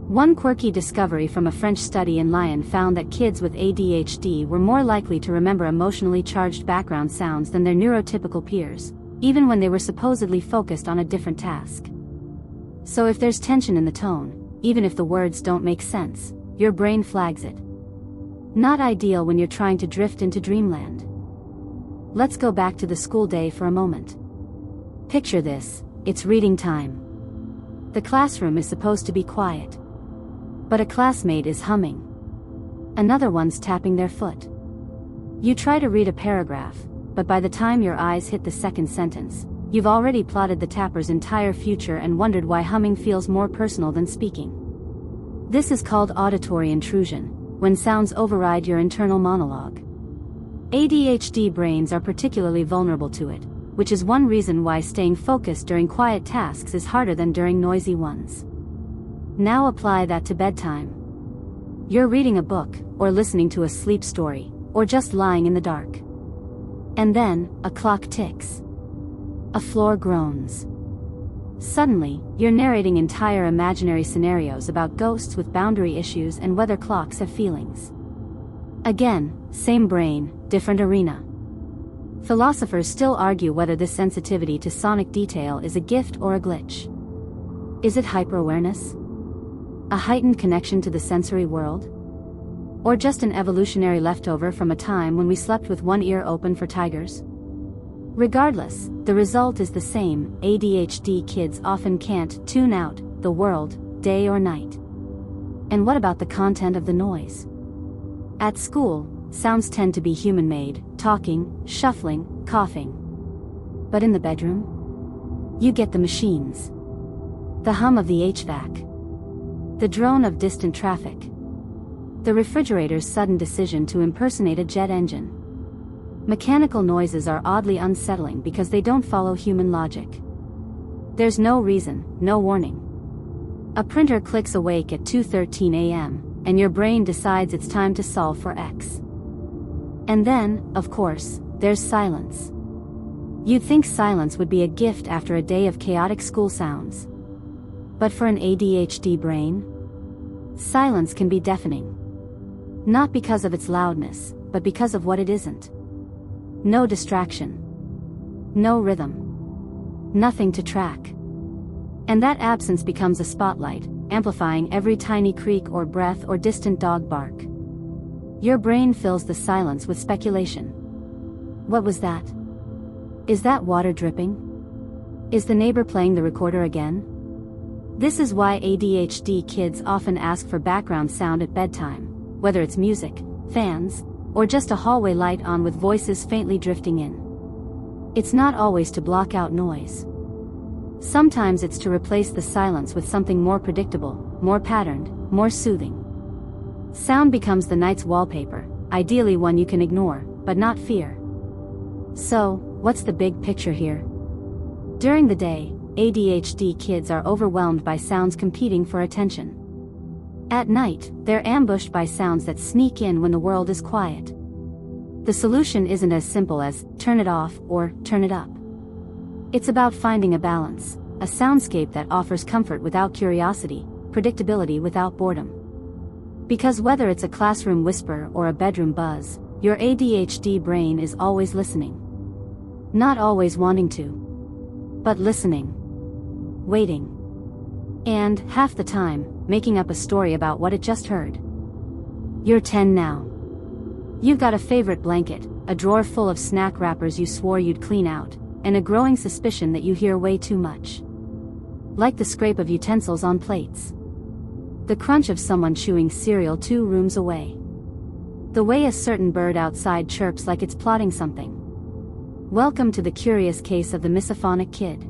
S1: One quirky discovery from a French study in Lyon found that kids with ADHD were more likely to remember emotionally charged background sounds than their neurotypical peers, even when they were supposedly focused on a different task. So if there's tension in the tone, even if the words don't make sense, your brain flags it. Not ideal when you're trying to drift into dreamland. Let's go back to the school day for a moment. Picture this, it's reading time. The classroom is supposed to be quiet. But a classmate is humming. Another one's tapping their foot. You try to read a paragraph, but by the time your eyes hit the second sentence, you've already plotted the tapper's entire future and wondered why humming feels more personal than speaking. This is called auditory intrusion, when sounds override your internal monologue. ADHD brains are particularly vulnerable to it, which is one reason why staying focused during quiet tasks is harder than during noisy ones. Now apply that to bedtime. You're reading a book, or listening to a sleep story, or just lying in the dark. And then, a clock ticks. A floor groans. Suddenly, you're narrating entire imaginary scenarios about ghosts with boundary issues and whether clocks have feelings. Again, same brain, different arena. Philosophers still argue whether this sensitivity to sonic detail is a gift or a glitch. Is it hyper-awareness? A heightened connection to the sensory world? Or just an evolutionary leftover from a time when we slept with one ear open for tigers? Regardless, the result is the same. ADHD kids often can't tune out the world, day or night. And what about the content of the noise? At school, sounds tend to be human-made, talking, shuffling, coughing. But in the bedroom? You get the machines. The hum of the HVAC. The drone of distant traffic. The refrigerator's sudden decision to impersonate a jet engine. Mechanical noises are oddly unsettling because they don't follow human logic. There's no reason, no warning. A printer clicks awake at 2:13 a.m., and your brain decides it's time to solve for X. And then, of course, there's silence. You'd think silence would be a gift after a day of chaotic school sounds. But for an ADHD brain, silence can be deafening. Not because of its loudness, but because of what it isn't. No distraction. No rhythm. Nothing to track. And that absence becomes a spotlight, amplifying every tiny creak or breath or distant dog bark. Your brain fills the silence with speculation. What was that? Is that water dripping? Is the neighbor playing the recorder again? This is why ADHD kids often ask for background sound at bedtime, whether it's music, fans, or just a hallway light on with voices faintly drifting in. It's not always to block out noise. Sometimes it's to replace the silence with something more predictable, more patterned, more soothing. Sound becomes the night's wallpaper, ideally one you can ignore, but not fear. So, what's the big picture here? During the day, ADHD kids are overwhelmed by sounds competing for attention. At night, they're ambushed by sounds that sneak in when the world is quiet. The solution isn't as simple as, turn it off, or, turn it up. It's about finding a balance, a soundscape that offers comfort without curiosity, predictability without boredom. Because whether it's a classroom whisper or a bedroom buzz, your ADHD brain is always listening. Not always wanting to, but listening. Waiting. And, half the time, making up a story about what it just heard. You're 10 now. You've got a favorite blanket, a drawer full of snack wrappers you swore you'd clean out, and a growing suspicion that you hear way too much. Like the scrape of utensils on plates. The crunch of someone chewing cereal 2 rooms away. The way a certain bird outside chirps like it's plotting something. Welcome to the curious case of the misophonic kid.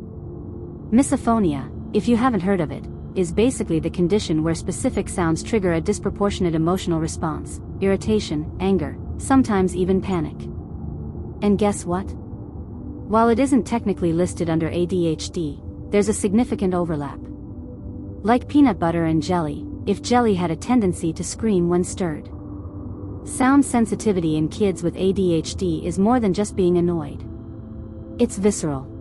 S1: Misophonia, if you haven't heard of it, is basically the condition where specific sounds trigger a disproportionate emotional response, irritation, anger, sometimes even panic. And guess what? While it isn't technically listed under ADHD, there's a significant overlap. Like peanut butter and jelly, if jelly had a tendency to scream when stirred. Sound sensitivity in kids with ADHD is more than just being annoyed. It's visceral.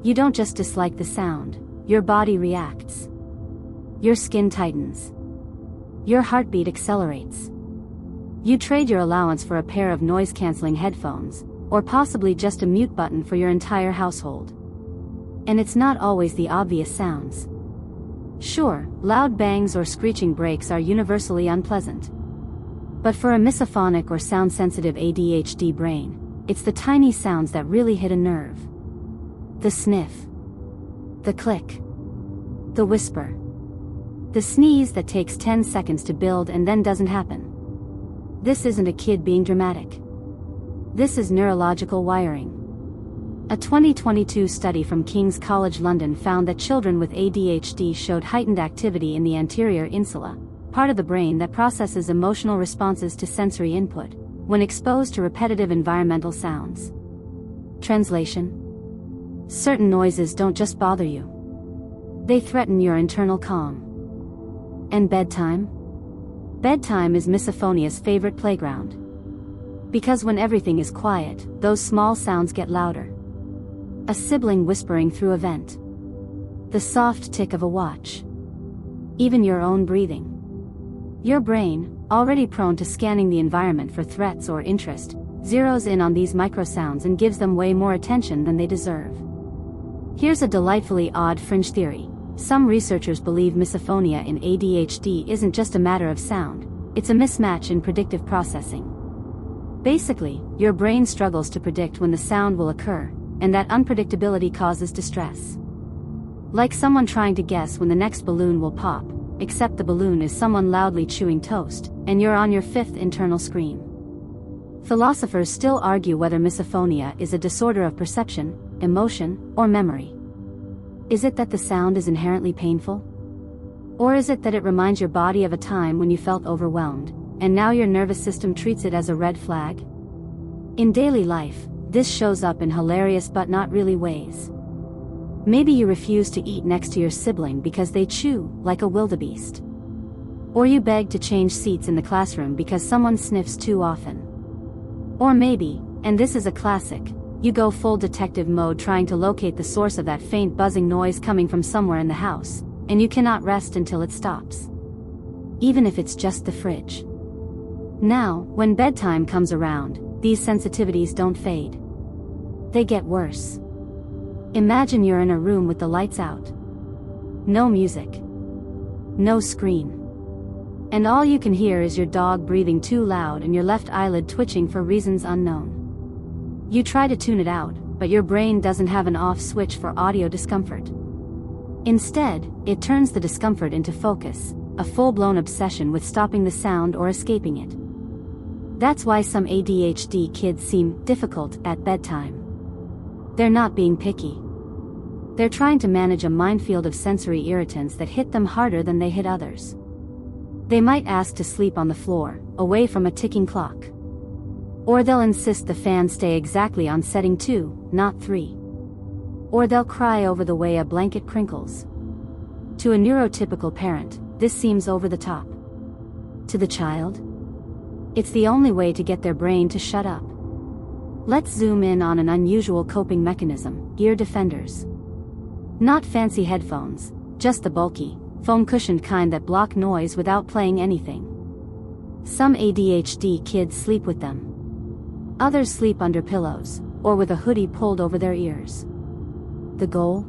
S1: You don't just dislike the sound, your body reacts. Your skin tightens. Your heartbeat accelerates. You trade your allowance for a pair of noise-canceling headphones, or possibly just a mute button for your entire household. And it's not always the obvious sounds. Sure, loud bangs or screeching brakes are universally unpleasant. But for a misophonic or sound-sensitive ADHD brain, it's the tiny sounds that really hit a nerve. The sniff. The click. The whisper. The sneeze that takes 10 seconds to build and then doesn't happen. This isn't a kid being dramatic. This is neurological wiring. A 2022 study from King's College London found that children with ADHD showed heightened activity in the anterior insula, part of the brain that processes emotional responses to sensory input, when exposed to repetitive environmental sounds. Translation: certain noises don't just bother you. They threaten your internal calm. And bedtime? Bedtime is misophonia's favorite playground. Because when everything is quiet, those small sounds get louder. A sibling whispering through a vent. The soft tick of a watch. Even your own breathing. Your brain, already prone to scanning the environment for threats or interest, zeroes in on these microsounds and gives them way more attention than they deserve. Here's a delightfully odd fringe theory. Some researchers believe misophonia in ADHD isn't just a matter of sound, it's a mismatch in predictive processing. Basically, your brain struggles to predict when the sound will occur, and that unpredictability causes distress. Like someone trying to guess when the next balloon will pop, except the balloon is someone loudly chewing toast, and you're on your fifth internal scream. Philosophers still argue whether misophonia is a disorder of perception, emotion, or memory. Is it that the sound is inherently painful? Or is it that it reminds your body of a time when you felt overwhelmed, and now your nervous system treats it as a red flag? In daily life, this shows up in hilarious but not really ways. Maybe you refuse to eat next to your sibling because they chew like a wildebeest. Or you beg to change seats in the classroom because someone sniffs too often. Or maybe, and this is a classic, you go full detective mode trying to locate the source of that faint buzzing noise coming from somewhere in the house, and you cannot rest until it stops. Even if it's just the fridge. Now, when bedtime comes around, these sensitivities don't fade. They get worse. Imagine you're in a room with the lights out. No music. No screen. And all you can hear is your dog breathing too loud and your left eyelid twitching for reasons unknown. You try to tune it out, but your brain doesn't have an off switch for audio discomfort. Instead, it turns the discomfort into focus, a full-blown obsession with stopping the sound or escaping it. That's why some ADHD kids seem difficult at bedtime. They're not being picky. They're trying to manage a minefield of sensory irritants that hit them harder than they hit others. They might ask to sleep on the floor, away from a ticking clock. Or they'll insist the fan stay exactly on setting 2, not 3. Or they'll cry over the way a blanket crinkles. To a neurotypical parent, this seems over the top. To the child? It's the only way to get their brain to shut up. Let's zoom in on an unusual coping mechanism: ear defenders. Not fancy headphones, just the bulky, foam-cushioned kind that block noise without playing anything. Some ADHD kids sleep with them. Others sleep under pillows, or with a hoodie pulled over their ears. The goal?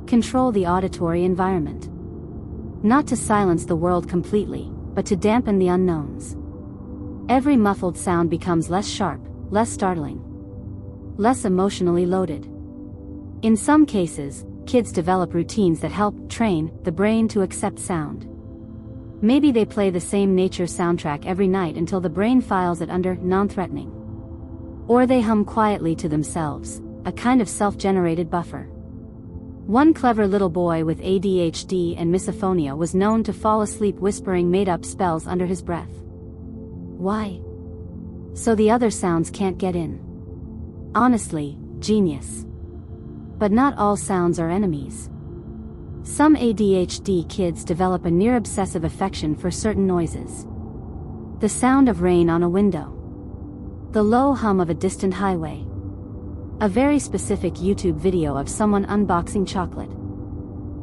S1: Control the auditory environment. Not to silence the world completely, but to dampen the unknowns. Every muffled sound becomes less sharp, less startling, less emotionally loaded. In some cases, kids develop routines that help train the brain to accept sound. Maybe they play the same nature soundtrack every night until the brain files it under non-threatening. Or they hum quietly to themselves, a kind of self-generated buffer. One clever little boy with ADHD and misophonia was known to fall asleep whispering made-up spells under his breath. Why? So the other sounds can't get in. Honestly, genius. But not all sounds are enemies. Some ADHD kids develop a near-obsessive affection for certain noises. The sound of rain on a window. The low hum of a distant highway. A very specific YouTube video of someone unboxing chocolate.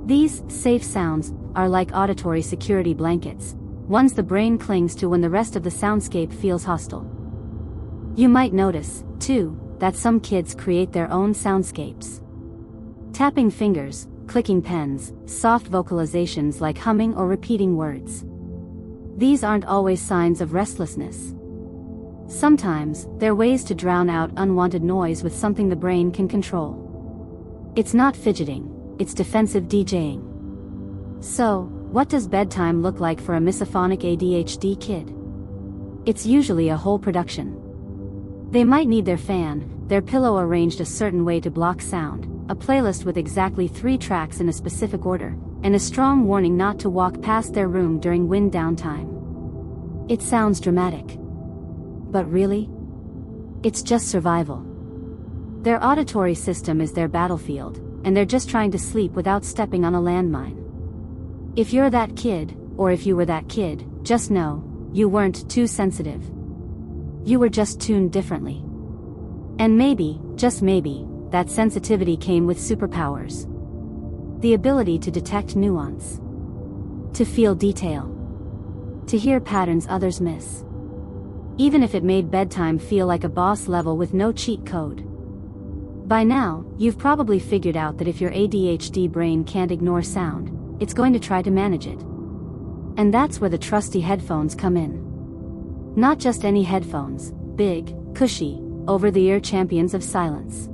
S1: These safe sounds are like auditory security blankets, ones the brain clings to when the rest of the soundscape feels hostile. You might notice, too, that some kids create their own soundscapes. Tapping fingers, clicking pens, soft vocalizations like humming or repeating words. These aren't always signs of restlessness. Sometimes, they're ways to drown out unwanted noise with something the brain can control. It's not fidgeting, it's defensive DJing. So, what does bedtime look like for a misophonic ADHD kid? It's usually a whole production. They might need their fan, their pillow arranged a certain way to block sound, a playlist with exactly 3 tracks in a specific order, and a strong warning not to walk past their room during wind downtime. It sounds dramatic. But really? It's just survival. Their auditory system is their battlefield, and they're just trying to sleep without stepping on a landmine. If you're that kid, or if you were that kid, just know, you weren't too sensitive. You were just tuned differently. And maybe, just maybe, that sensitivity came with superpowers. The ability to detect nuance. To feel detail. To hear patterns others miss. even if it made bedtime feel like a boss level with no cheat code. By now, you've probably figured out that if your ADHD brain can't ignore sound, it's going to try to manage it. And that's where the trusty headphones come in. Not just any headphones, big, cushy, over-the-ear champions of silence.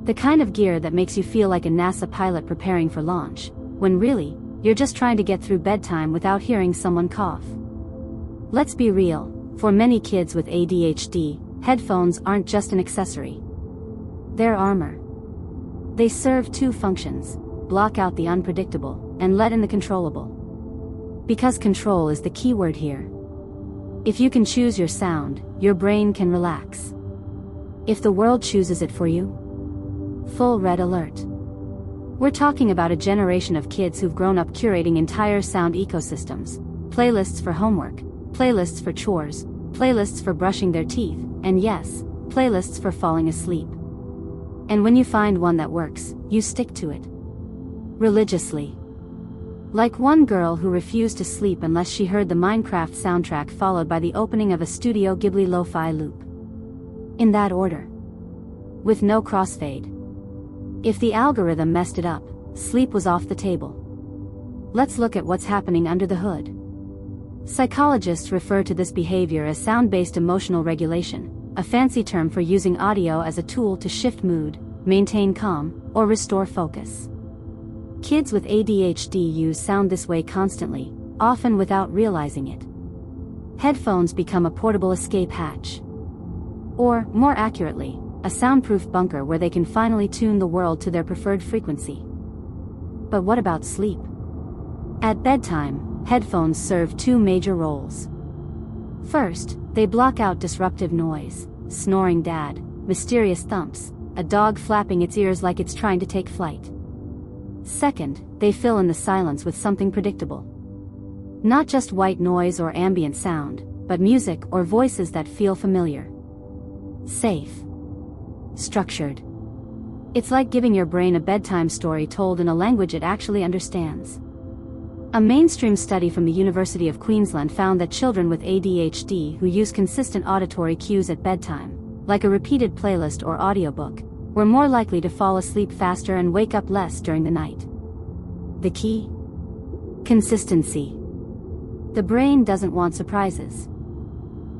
S1: The kind of gear that makes you feel like a NASA pilot preparing for launch, when really, you're just trying to get through bedtime without hearing someone cough. Let's be real, for many kids with ADHD, headphones aren't just an accessory. They're armor. They serve two functions: block out the unpredictable, and let in the controllable. Because control is the key word here. If you can choose your sound, your brain can relax. If the world chooses it for you, full red alert. We're talking about a generation of kids who've grown up curating entire sound ecosystems, playlists for homework, playlists for chores, playlists for brushing their teeth, and yes, playlists for falling asleep. And when you find one that works, you stick to it. Religiously. Like one girl who refused to sleep unless she heard the Minecraft soundtrack followed by the opening of a Studio Ghibli lo-fi loop. In that order. With no crossfade. If the algorithm messed it up, sleep was off the table. Let's look at what's happening under the hood. Psychologists refer to this behavior as sound-based emotional regulation, a fancy term for using audio as a tool to shift mood, maintain calm, or restore focus. Kids with ADHD use sound this way constantly, often without realizing it. Headphones become a portable escape hatch. Or, more accurately, a soundproof bunker where they can finally tune the world to their preferred frequency. But what about sleep? At bedtime, headphones serve two major roles. First, they block out disruptive noise, snoring dad, mysterious thumps, a dog flapping its ears like it's trying to take flight. Second, they fill in the silence with something predictable. Not just white noise or ambient sound, but music or voices that feel familiar. Safe. Structured. It's like giving your brain a bedtime story told in a language it actually understands. A mainstream study from the University of Queensland found that children with ADHD who use consistent auditory cues at bedtime, like a repeated playlist or audiobook, were more likely to fall asleep faster and wake up less during the night. The key? Consistency. The brain doesn't want surprises.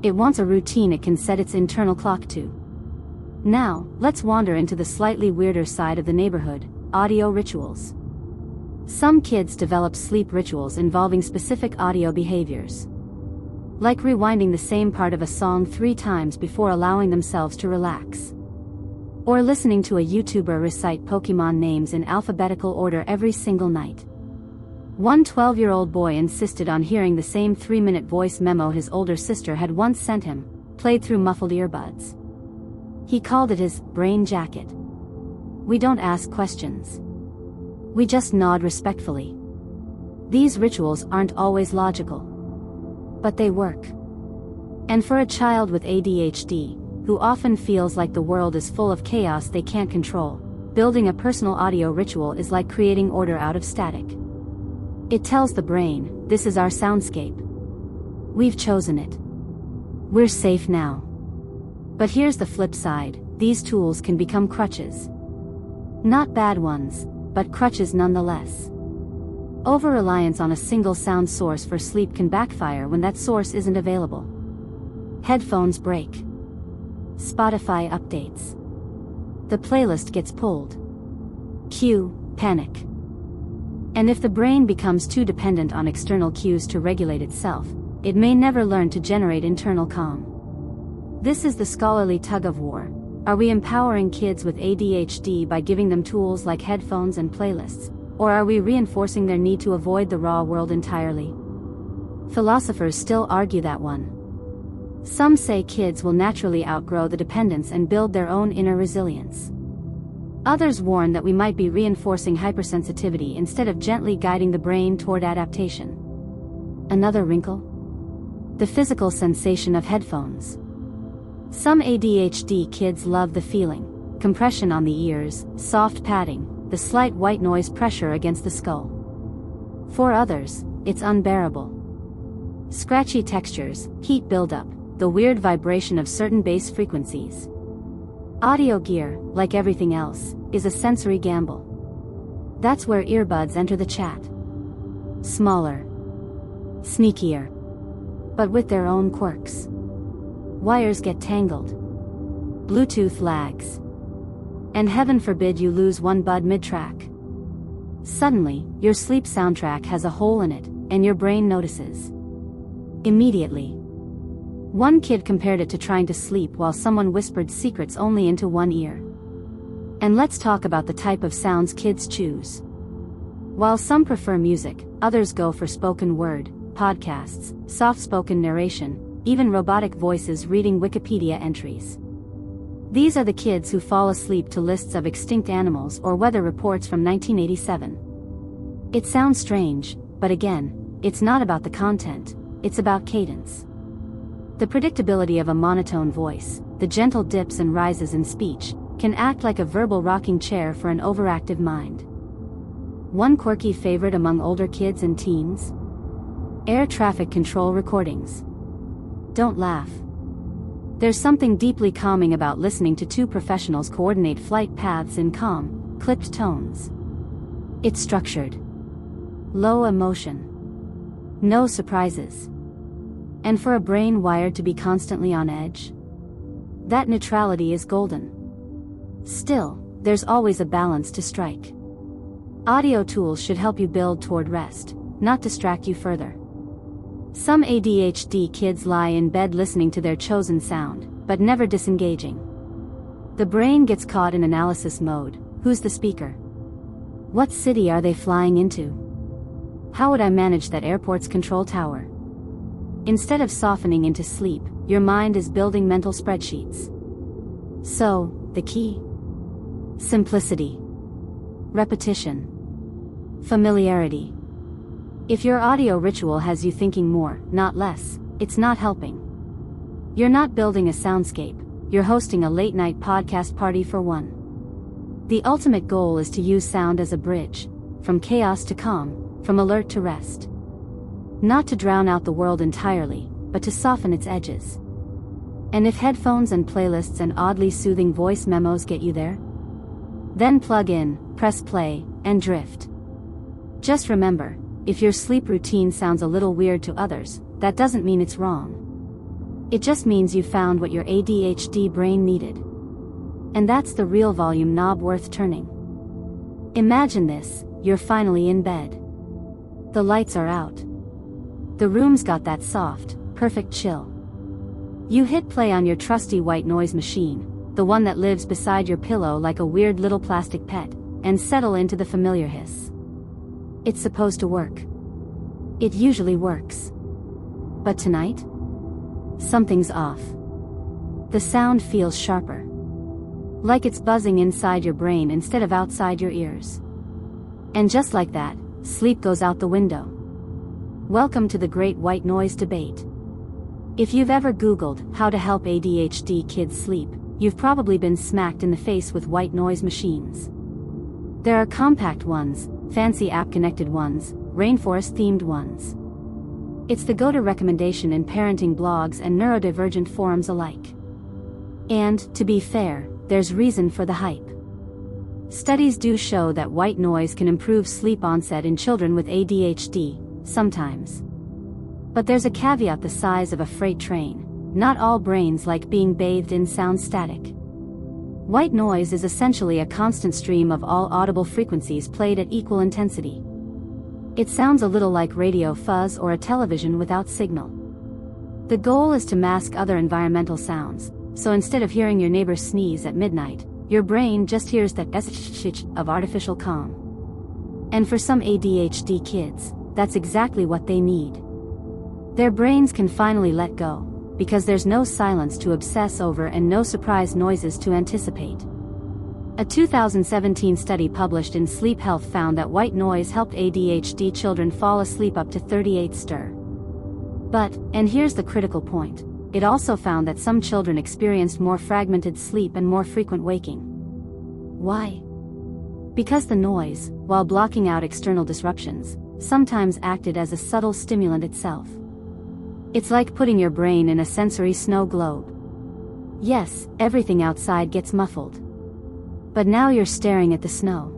S1: It wants a routine it can set its internal clock to. Now, let's wander into the slightly weirder side of the neighborhood: audio rituals. Some kids develop sleep rituals involving specific audio behaviors. Like rewinding the same part of a song 3 times before allowing themselves to relax. Or listening to a YouTuber recite Pokemon names in alphabetical order every single night. One 12-year-old boy insisted on hearing the same 3-minute voice memo his older sister had once sent him, played through muffled earbuds. He called it his brain jacket. We don't ask questions. We just nod respectfully. These rituals aren't always logical. But they work. And for a child with ADHD, who often feels like the world is full of chaos they can't control, building a personal audio ritual is like creating order out of static. It tells the brain, this is our soundscape. We've chosen it. We're safe now. But here's the flip side: these tools can become crutches. Not bad ones, but crutches nonetheless. Over-reliance on a single sound source for sleep can backfire when that source isn't available. Headphones break. Spotify updates. The playlist gets pulled. Cue, panic. And if the brain becomes too dependent on external cues to regulate itself, it may never learn to generate internal calm. This is the scholarly tug-of-war. Are we empowering kids with ADHD by giving them tools like headphones and playlists, or are we reinforcing their need to avoid the raw world entirely? Philosophers still argue that one. Some say kids will naturally outgrow the dependence and build their own inner resilience. Others warn that we might be reinforcing hypersensitivity instead of gently guiding the brain toward adaptation. Another wrinkle? The physical sensation of headphones. Some ADHD kids love the feeling: compression on the ears, soft padding, the slight white noise pressure against the skull. For others, it's unbearable. Scratchy textures, heat buildup, the weird vibration of certain bass frequencies. Audio gear, like everything else, is a sensory gamble. That's where earbuds enter the chat. Smaller, sneakier, but with their own quirks. Wires get tangled. Bluetooth lags. And heaven forbid you lose one bud mid-track. Suddenly, your sleep soundtrack has a hole in it, and your brain notices. Immediately. One kid compared it to trying to sleep while someone whispered secrets only into one ear. And let's talk about the type of sounds kids choose. While some prefer music, others go for spoken word, podcasts, soft-spoken narration, even robotic voices reading Wikipedia entries. These are the kids who fall asleep to lists of extinct animals or weather reports from 1987. It sounds strange, but again, it's not about the content, it's about cadence. The predictability of a monotone voice, the gentle dips and rises in speech, can act like a verbal rocking chair for an overactive mind. One quirky favorite among older kids and teens? Air traffic control recordings. Don't laugh. There's something deeply calming about listening to two professionals coordinate flight paths in calm, clipped tones. It's structured. Low emotion. No surprises. And for a brain wired to be constantly on edge, that neutrality is golden. Still, there's always a balance to strike. Audio tools should help you build toward rest, not distract you further. Some ADHD kids lie in bed listening to their chosen sound, but never disengaging. The brain gets caught in analysis mode. Who's the speaker? What city are they flying into? How would I manage that airport's control tower? Instead of softening into sleep, your mind is building mental spreadsheets. So, the key? Simplicity. Repetition. Familiarity. If your audio ritual has you thinking more, not less, it's not helping. You're not building a soundscape, you're hosting a late-night podcast party for one. The ultimate goal is to use sound as a bridge, from chaos to calm, from alert to rest. Not to drown out the world entirely, but to soften its edges. And if headphones and playlists and oddly soothing voice memos get you there, then plug in, press play, and drift. Just remember, if your sleep routine sounds a little weird to others, that doesn't mean it's wrong. It just means you found what your ADHD brain needed. And that's the real volume knob worth turning. Imagine this, you're finally in bed. The lights are out. The room's got that soft, perfect chill. You hit play on your trusty white noise machine, the one that lives beside your pillow like a weird little plastic pet, and settle into the familiar hiss. It's supposed to work. It usually works. But tonight? Something's off. The sound feels sharper. Like it's buzzing inside your brain instead of outside your ears. And just like that, sleep goes out the window. Welcome to the great white noise debate. If you've ever Googled how to help ADHD kids sleep, you've probably been smacked in the face with white noise machines. There are compact ones, fancy app-connected ones, rainforest-themed ones. It's the go-to recommendation in parenting blogs and neurodivergent forums alike. And, to be fair, there's reason for the hype. Studies do show that white noise can improve sleep onset in children with ADHD, sometimes. But there's a caveat the size of a freight train. Not all brains like being bathed in sound static. White noise is essentially a constant stream of all audible frequencies played at equal intensity. It sounds a little like radio fuzz or a television without signal. The goal is to mask other environmental sounds, so instead of hearing your neighbor sneeze at midnight, your brain just hears that shh of artificial calm. And for some ADHD kids, that's exactly what they need. Their brains can finally let go, because there's no silence to obsess over and no surprise noises to anticipate. A 2017 study published in Sleep Health found that white noise helped ADHD children fall asleep up to 38 stir. But, and here's the critical point, it also found that some children experienced more fragmented sleep and more frequent waking. Why? Because the noise, while blocking out external disruptions, sometimes acted as a subtle stimulant itself. It's like putting your brain in a sensory snow globe. Yes, everything outside gets muffled. But now you're staring at the snow.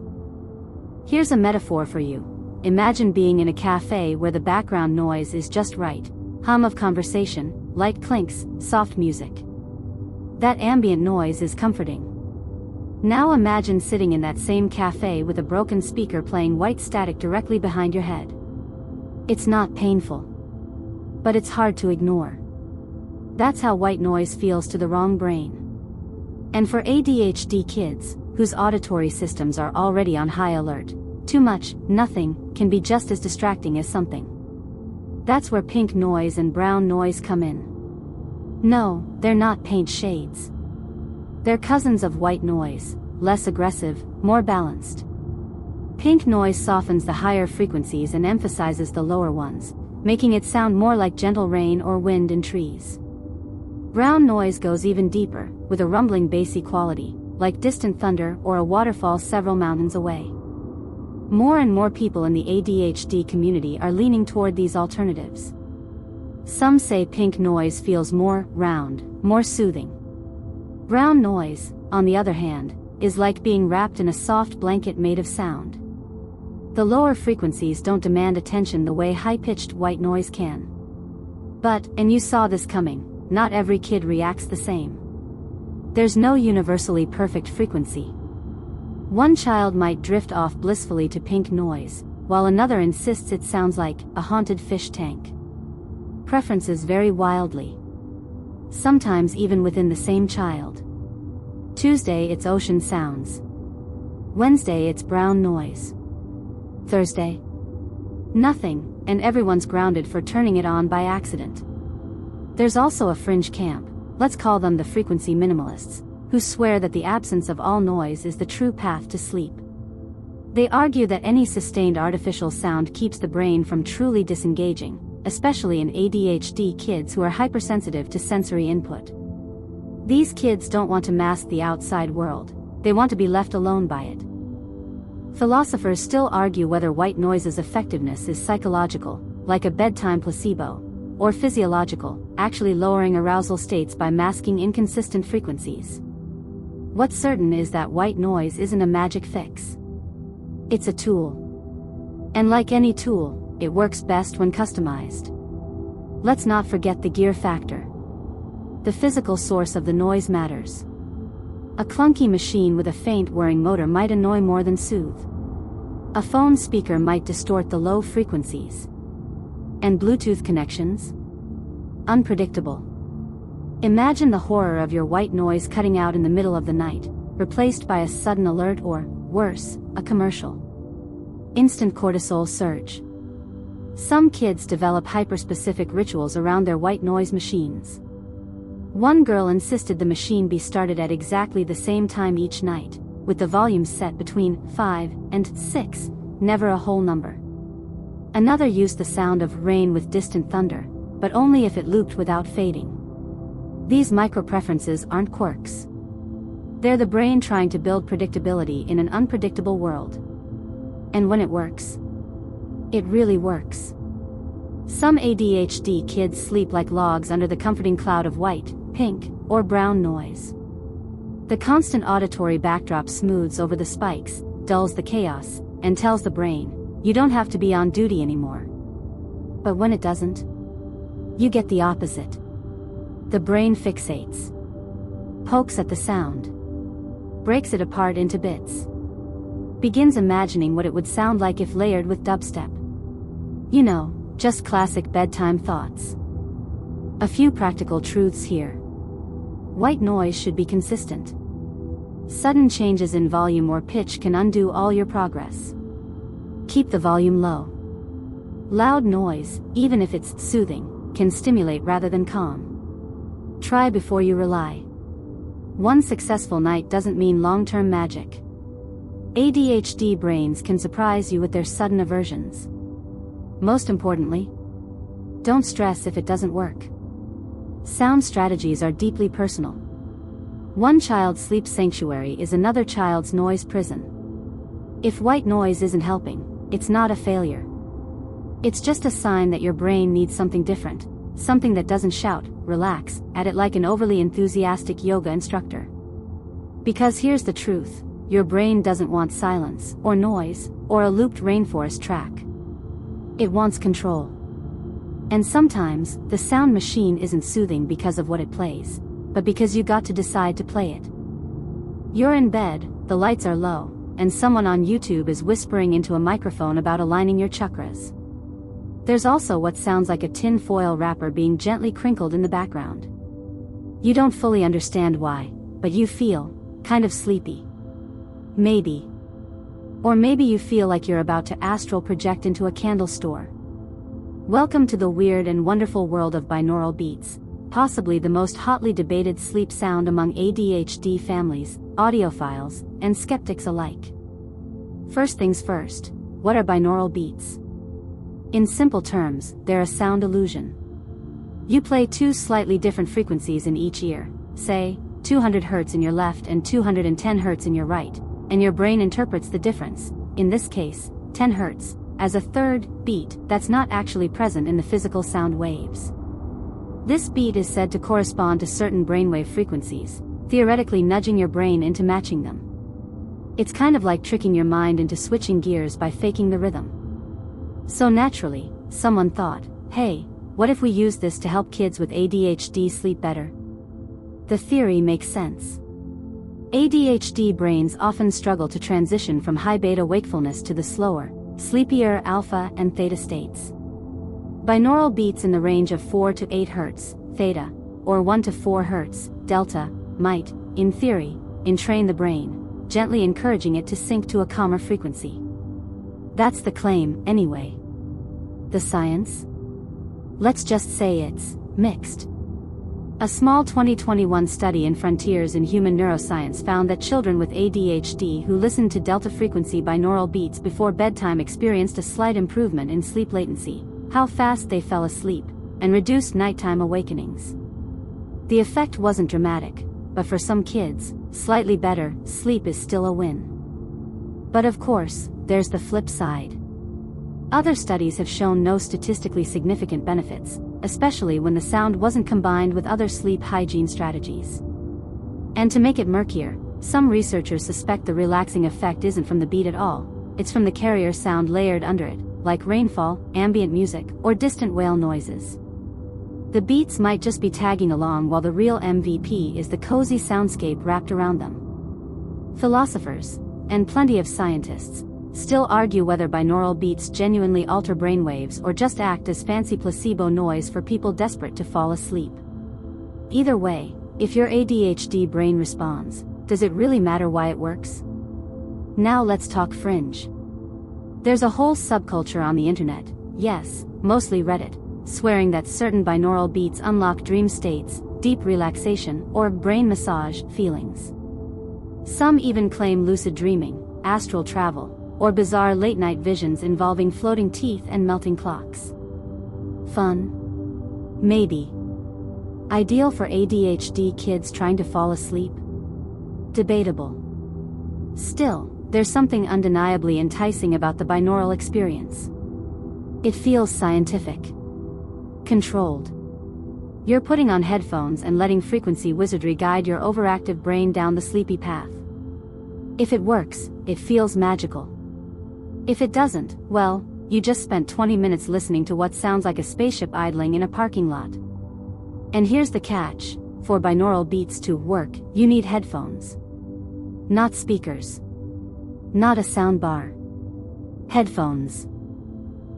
S1: Here's a metaphor for you. Imagine being in a cafe where the background noise is just right. Hum of conversation, light clinks, soft music. That ambient noise is comforting. Now imagine sitting in that same cafe with a broken speaker playing white static directly behind your head. It's not painful. But it's hard to ignore. That's how white noise feels to the wrong brain. And for ADHD kids, whose auditory systems are already on high alert, too much, nothing, can be just as distracting as something. That's where pink noise and brown noise come in. No, they're not paint shades. They're cousins of white noise, less aggressive, more balanced. Pink noise softens the higher frequencies and emphasizes the lower ones, making it sound more like gentle rain or wind in trees. Brown noise goes even deeper, with a rumbling bassy quality, like distant thunder or a waterfall several mountains away. More and more people in the ADHD community are leaning toward these alternatives. Some say pink noise feels more round, more soothing. Brown noise, on the other hand, is like being wrapped in a soft blanket made of sound. The lower frequencies don't demand attention the way high-pitched white noise can. But, and you saw this coming, not every kid reacts the same. There's no universally perfect frequency. One child might drift off blissfully to pink noise, while another insists it sounds like a haunted fish tank. Preferences vary wildly. Sometimes even within the same child. Tuesday it's ocean sounds. Wednesday it's brown noise. Thursday? Nothing, and everyone's grounded for turning it on by accident. There's also a fringe camp, let's call them the frequency minimalists, who swear that the absence of all noise is the true path to sleep. They argue that any sustained artificial sound keeps the brain from truly disengaging, especially in ADHD kids who are hypersensitive to sensory input. These kids don't want to mask the outside world, they want to be left alone by it. Philosophers still argue whether white noise's effectiveness is psychological, like a bedtime placebo, or physiological, actually lowering arousal states by masking inconsistent frequencies. What's certain is that white noise isn't a magic fix. It's a tool. And like any tool, it works best when customized. Let's not forget the gear factor. The physical source of the noise matters. A clunky machine with a faint whirring motor might annoy more than soothe. A phone speaker might distort the low frequencies. And Bluetooth connections? Unpredictable. Imagine the horror of your white noise cutting out in the middle of the night, replaced by a sudden alert or, worse, a commercial. Instant cortisol surge. Some kids develop hyperspecific rituals around their white noise machines. One girl insisted the machine be started at exactly the same time each night, with the volume set between 5 and 6, never a whole number. Another used the sound of rain with distant thunder, but only if it looped without fading. These micro-preferences aren't quirks. They're the brain trying to build predictability in an unpredictable world. And when it works, it really works. Some ADHD kids sleep like logs under the comforting cloud of white, pink, or brown noise. The constant auditory backdrop smooths over the spikes, dulls the chaos, and tells the brain, you don't have to be on duty anymore. But when it doesn't, you get the opposite. The brain fixates, pokes at the sound, breaks it apart into bits, begins imagining what it would sound like if layered with dubstep. You know, just classic bedtime thoughts. A few practical truths here. White noise should be consistent. Sudden changes in volume or pitch can undo all your progress. Keep the volume low. Loud noise, even if it's soothing, can stimulate rather than calm. Try before you rely. One successful night doesn't mean long-term magic. ADHD brains can surprise you with their sudden aversions. Most importantly, don't stress if it doesn't work. Sound strategies are deeply personal. One child's sleep sanctuary is another child's noise prison. If white noise isn't helping, it's not a failure. It's just a sign that your brain needs something different, something that doesn't shout, relax, at it like an overly enthusiastic yoga instructor. Because here's the truth, your brain doesn't want silence, or noise, or a looped rainforest track. It wants control. And sometimes, the sound machine isn't soothing because of what it plays, but because you got to decide to play it. You're in bed, the lights are low, and someone on YouTube is whispering into a microphone about aligning your chakras. There's also what sounds like a tin foil wrapper being gently crinkled in the background. You don't fully understand why, but you feel kind of sleepy. Maybe. Or maybe you feel like you're about to astral project into a candle store. Welcome to the weird and wonderful world of binaural beats, possibly the most hotly debated sleep sound among ADHD families, audiophiles, and skeptics alike. First things first, what are binaural beats? In simple terms, they're a sound illusion. You play two slightly different frequencies in each ear, say, 200 Hz in your left and 210 Hz in your right, and your brain interprets the difference, in this case, 10 Hz, as a third beat that's not actually present in the physical sound waves. This beat is said to correspond to certain brainwave frequencies, theoretically nudging your brain into matching them. It's kind of like tricking your mind into switching gears by faking the rhythm. So naturally, someone thought, hey, what if we use this to help kids with ADHD sleep better? The theory makes sense. ADHD brains often struggle to transition from high beta wakefulness to the slower, sleepier alpha and theta states. Binaural beats in the range of 4 to 8 Hz, theta, or 1 to 4 Hz, delta, might, in theory, entrain the brain, gently encouraging it to sync to a calmer frequency. That's the claim, anyway. The science? Let's just say it's mixed. A small 2021 study in Frontiers in Human Neuroscience found that children with ADHD who listened to delta-frequency binaural beats before bedtime experienced a slight improvement in sleep latency, how fast they fell asleep, and reduced nighttime awakenings. The effect wasn't dramatic, but for some kids, slightly better sleep is still a win. But of course, there's the flip side. Other studies have shown no statistically significant benefits, especially when the sound wasn't combined with other sleep hygiene strategies. And to make it murkier, some researchers suspect the relaxing effect isn't from the beat at all, it's from the carrier sound layered under it, like rainfall, ambient music, or distant whale noises. The beats might just be tagging along while the real MVP is the cozy soundscape wrapped around them. Philosophers, and plenty of scientists, still argue whether binaural beats genuinely alter brainwaves or just act as fancy placebo noise for people desperate to fall asleep. Either way, if your ADHD brain responds, does it really matter why it works? Now let's talk fringe. There's a whole subculture on the internet, yes, mostly Reddit, swearing that certain binaural beats unlock dream states, deep relaxation, or brain massage feelings. Some even claim lucid dreaming, astral travel, or bizarre late-night visions involving floating teeth and melting clocks. Fun? Maybe. Ideal for ADHD kids trying to fall asleep? Debatable. Still, there's something undeniably enticing about the binaural experience. It feels scientific. Controlled. You're putting on headphones and letting frequency wizardry guide your overactive brain down the sleepy path. If it works, it feels magical. If it doesn't, well, you just spent 20 minutes listening to what sounds like a spaceship idling in a parking lot. And here's the catch, for binaural beats to work, you need headphones. Not speakers. Not a soundbar. Headphones.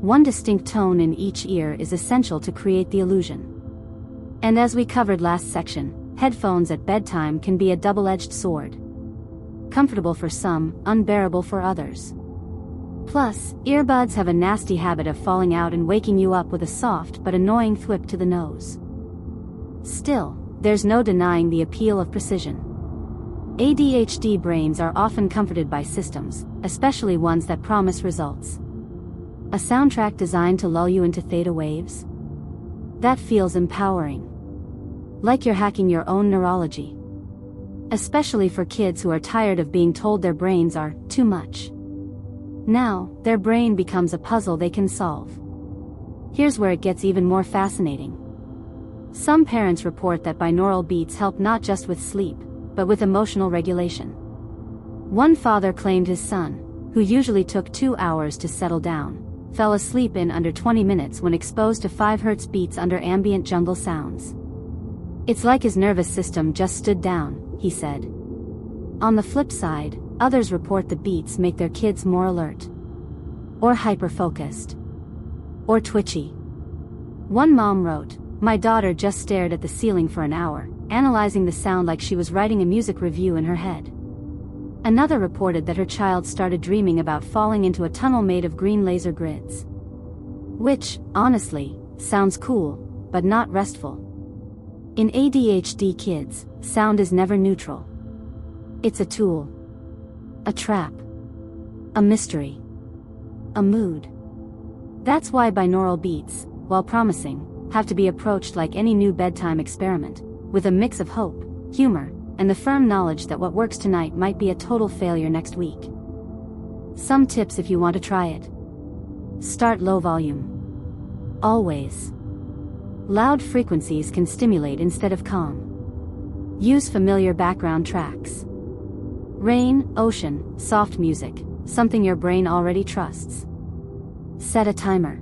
S1: One distinct tone in each ear is essential to create the illusion. And as we covered last section, headphones at bedtime can be a double-edged sword. Comfortable for some, unbearable for others. Plus, earbuds have a nasty habit of falling out and waking you up with a soft but annoying thwip to the nose. Still, there's no denying the appeal of precision. ADHD brains are often comforted by systems, especially ones that promise results. A soundtrack designed to lull you into theta waves? That feels empowering. Like you're hacking your own neurology. Especially for kids who are tired of being told their brains are too much. Now, their brain becomes a puzzle they can solve. Here's where it gets even more fascinating. Some parents report that binaural beats help not just with sleep, but with emotional regulation. One father claimed his son, who usually took 2 hours to settle down, fell asleep in under 20 minutes when exposed to 5 Hz beats under ambient jungle sounds. It's like his nervous system just stood down, he said. On the flip side, others report the beats make their kids more alert, or hyper-focused, or twitchy. One mom wrote, "My daughter just stared at the ceiling for an hour, analyzing the sound like she was writing a music review in her head." Another reported that her child started dreaming about falling into a tunnel made of green laser grids. Which, honestly, sounds cool, but not restful. In ADHD kids, sound is never neutral. It's a tool, a trap, a mystery, a mood. That's why binaural beats, while promising, have to be approached like any new bedtime experiment, with a mix of hope, humor, and the firm knowledge that what works tonight might be a total failure next week. Some tips if you want to try it. Start low volume. Always. Loud frequencies can stimulate instead of calm. Use familiar background tracks. Rain, ocean, soft music, something your brain already trusts. Set a timer.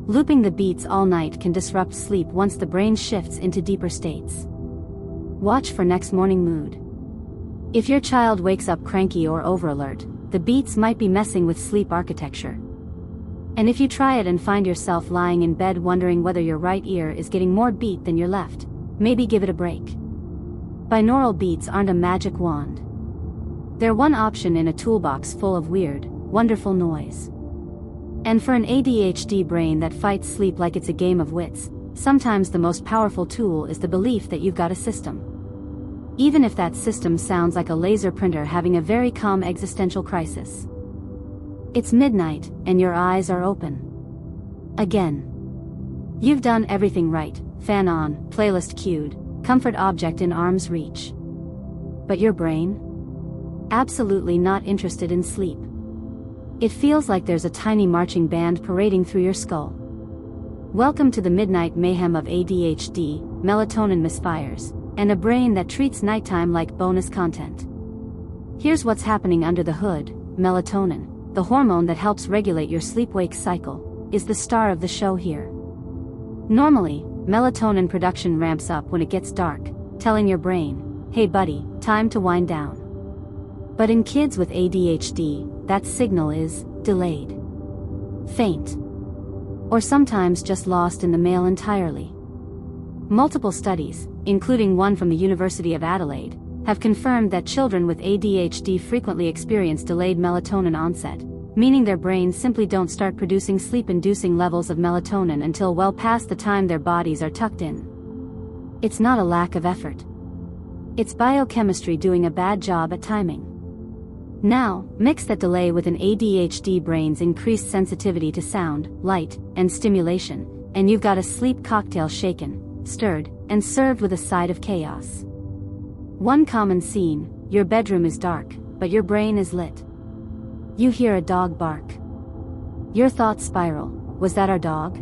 S1: Looping the beats all night can disrupt sleep once the brain shifts into deeper states. Watch for next morning mood. If your child wakes up cranky or overalert, the beats might be messing with sleep architecture. And if you try it and find yourself lying in bed wondering whether your right ear is getting more beat than your left, maybe give it a break. Binaural beats aren't a magic wand. They're one option in a toolbox full of weird, wonderful noise. And for an ADHD brain that fights sleep like it's a game of wits, sometimes the most powerful tool is the belief that you've got a system. Even if that system sounds like a laser printer having a very calm existential crisis. It's midnight, and your eyes are open. Again. You've done everything right, fan on, playlist queued, comfort object in arm's reach. But your brain? Absolutely not interested in sleep. It feels like there's a tiny marching band parading through your skull. Welcome to the midnight mayhem of ADHD, melatonin misfires, and a brain that treats nighttime like bonus content. Here's what's happening under the hood. Melatonin, the hormone that helps regulate your sleep-wake cycle, is the star of the show here. Normally, melatonin production ramps up when it gets dark, telling your brain, "Hey buddy, time to wind down." But in kids with ADHD, that signal is delayed, faint, or sometimes just lost in the mail entirely. Multiple studies, including one from the University of Adelaide, have confirmed that children with ADHD frequently experience delayed melatonin onset, meaning their brains simply don't start producing sleep-inducing levels of melatonin until well past the time their bodies are tucked in. It's not a lack of effort. It's biochemistry doing a bad job at timing. Now, mix that delay with an ADHD brain's increased sensitivity to sound, light, and stimulation, and you've got a sleep cocktail shaken, stirred, and served with a side of chaos. One common scene: your bedroom is dark, but your brain is lit. You hear a dog bark. Your thoughts spiral: was that our dog?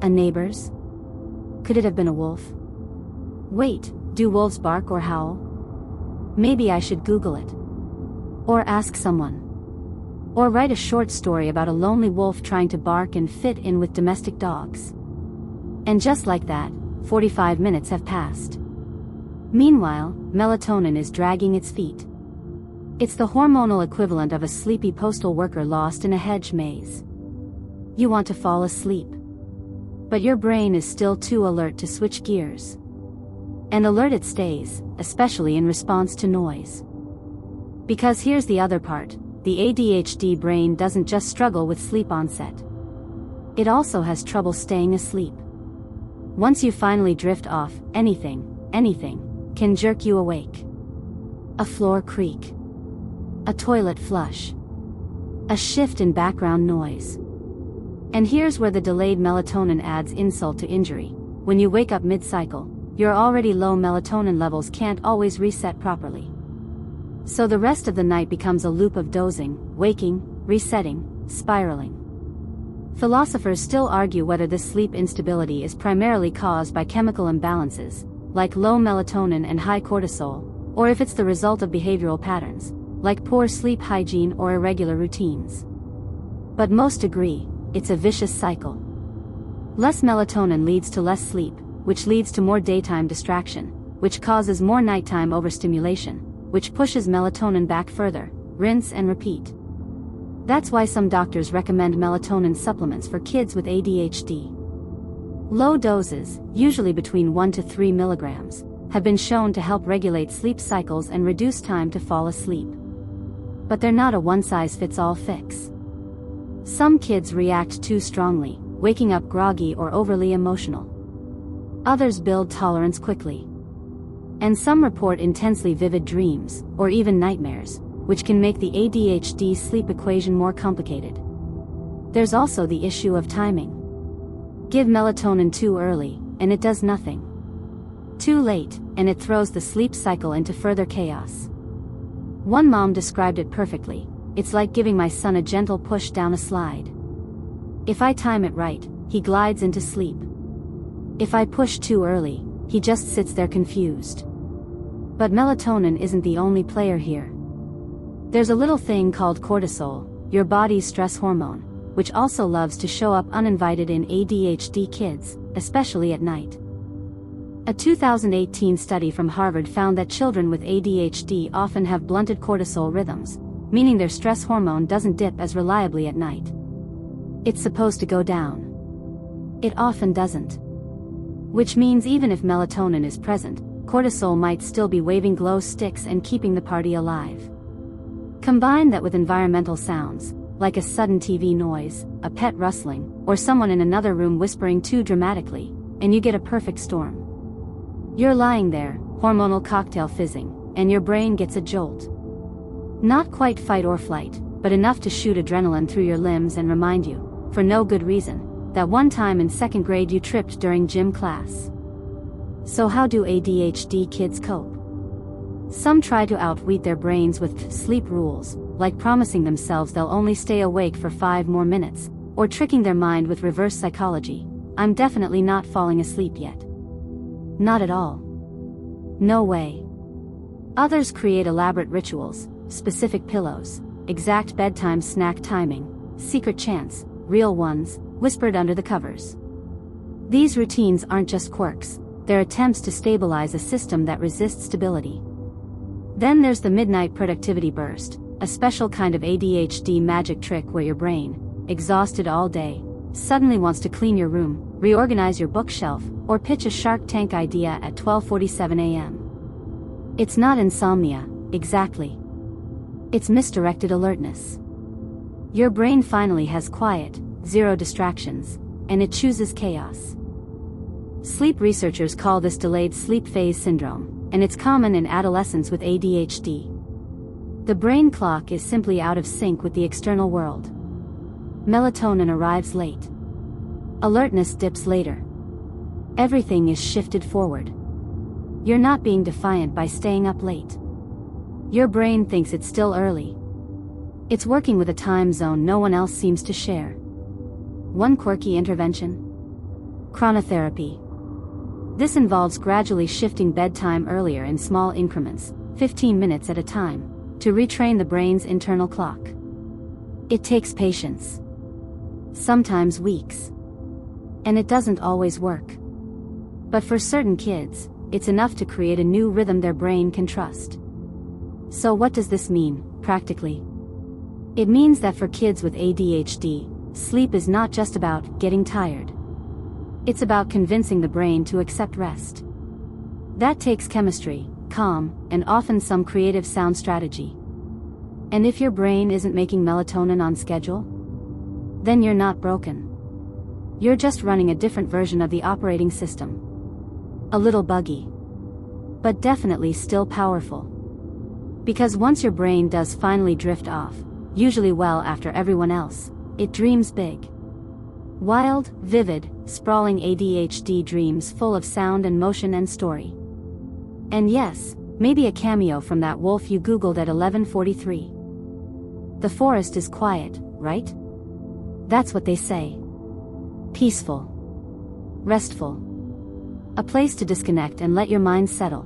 S1: A neighbor's? Could it have been a wolf? Wait, do wolves bark or howl? Maybe I should Google it. Or ask someone. Or write a short story about a lonely wolf trying to bark and fit in with domestic dogs. And just like that, 45 minutes have passed. Meanwhile, melatonin is dragging its feet. It's the hormonal equivalent of a sleepy postal worker lost in a hedge maze. You want to fall asleep. But your brain is still too alert to switch gears. And alert it stays, especially in response to noise. Because here's the other part: the ADHD brain doesn't just struggle with sleep onset. It also has trouble staying asleep. Once you finally drift off, anything can jerk you awake. A floor creak. A toilet flush. A shift in background noise. And here's where the delayed melatonin adds insult to injury. When you wake up mid-cycle, your already low melatonin levels can't always reset properly. So the rest of the night becomes a loop of dozing, waking, resetting, spiraling. Philosophers still argue whether this sleep instability is primarily caused by chemical imbalances, like low melatonin and high cortisol, or if it's the result of behavioral patterns, like poor sleep hygiene or irregular routines. But most agree, it's a vicious cycle. Less melatonin leads to less sleep, which leads to more daytime distraction, which causes more nighttime overstimulation, which pushes melatonin back further, rinse and repeat. That's why some doctors recommend melatonin supplements for kids with ADHD. Low doses, usually between 1 to 3 milligrams, have been shown to help regulate sleep cycles and reduce time to fall asleep. But they're not a one-size-fits-all fix. Some kids react too strongly, waking up groggy or overly emotional. Others build tolerance quickly. And some report intensely vivid dreams, or even nightmares, which can make the ADHD sleep equation more complicated. There's also the issue of timing. Give melatonin too early, and it does nothing. Too late, and it throws the sleep cycle into further chaos. One mom described it perfectly: it's like giving my son a gentle push down a slide. If I time it right, he glides into sleep. If I push too early, he just sits there confused. But melatonin isn't the only player here. There's a little thing called cortisol, your body's stress hormone, which also loves to show up uninvited in ADHD kids, especially at night. A 2018 study from Harvard found that children with ADHD often have blunted cortisol rhythms, meaning their stress hormone doesn't dip as reliably at night. It's supposed to go down. It often doesn't. Which means even if melatonin is present, cortisol might still be waving glow sticks and keeping the party alive. Combine that with environmental sounds, like a sudden TV noise, a pet rustling, or someone in another room whispering too dramatically, and you get a perfect storm. You're lying there, hormonal cocktail fizzing, and your brain gets a jolt. Not quite fight or flight, but enough to shoot adrenaline through your limbs and remind you, for no good reason, that one time in second grade you tripped during gym class. So how do ADHD kids cope? Some try to outwit their brains with sleep rules, like promising themselves they'll only stay awake for 5 more minutes, or tricking their mind with reverse psychology: I'm definitely not falling asleep yet. Not at all. No way. Others create elaborate rituals, specific pillows, exact bedtime snack timing, secret chants, real ones, whispered under the covers. These routines aren't just quirks, they're attempts to stabilize a system that resists stability. Then there's the midnight productivity burst, a special kind of ADHD magic trick where your brain, exhausted all day, suddenly wants to clean your room, reorganize your bookshelf, or pitch a Shark Tank idea at 12:47 a.m. It's not insomnia, exactly. It's misdirected alertness. Your brain finally has quiet, zero distractions, and it chooses chaos. Sleep researchers call this delayed sleep phase syndrome, and it's common in adolescents with ADHD. The brain clock is simply out of sync with the external world. Melatonin arrives late. Alertness dips later. Everything is shifted forward. You're not being defiant by staying up late. Your brain thinks it's still early. It's working with a time zone no one else seems to share. One quirky intervention? Chronotherapy. This involves gradually shifting bedtime earlier in small increments, 15 minutes at a time, to retrain the brain's internal clock. It takes patience. Sometimes weeks. And it doesn't always work. But for certain kids, it's enough to create a new rhythm their brain can trust. So what does this mean, practically? It means that for kids with ADHD, sleep is not just about getting tired. It's about convincing the brain to accept rest. That takes chemistry, calm, and often some creative sound strategy. And if your brain isn't making melatonin on schedule, then you're not broken. You're just running a different version of the operating system. A little buggy. But definitely still powerful. Because once your brain does finally drift off, usually well after everyone else, it dreams big. Wild, vivid, sprawling ADHD dreams full of sound and motion and story. And yes, maybe a cameo from that wolf you googled at 11:43. The forest is quiet, right? That's what they say. peaceful, restful. A place to disconnect and let your mind settle.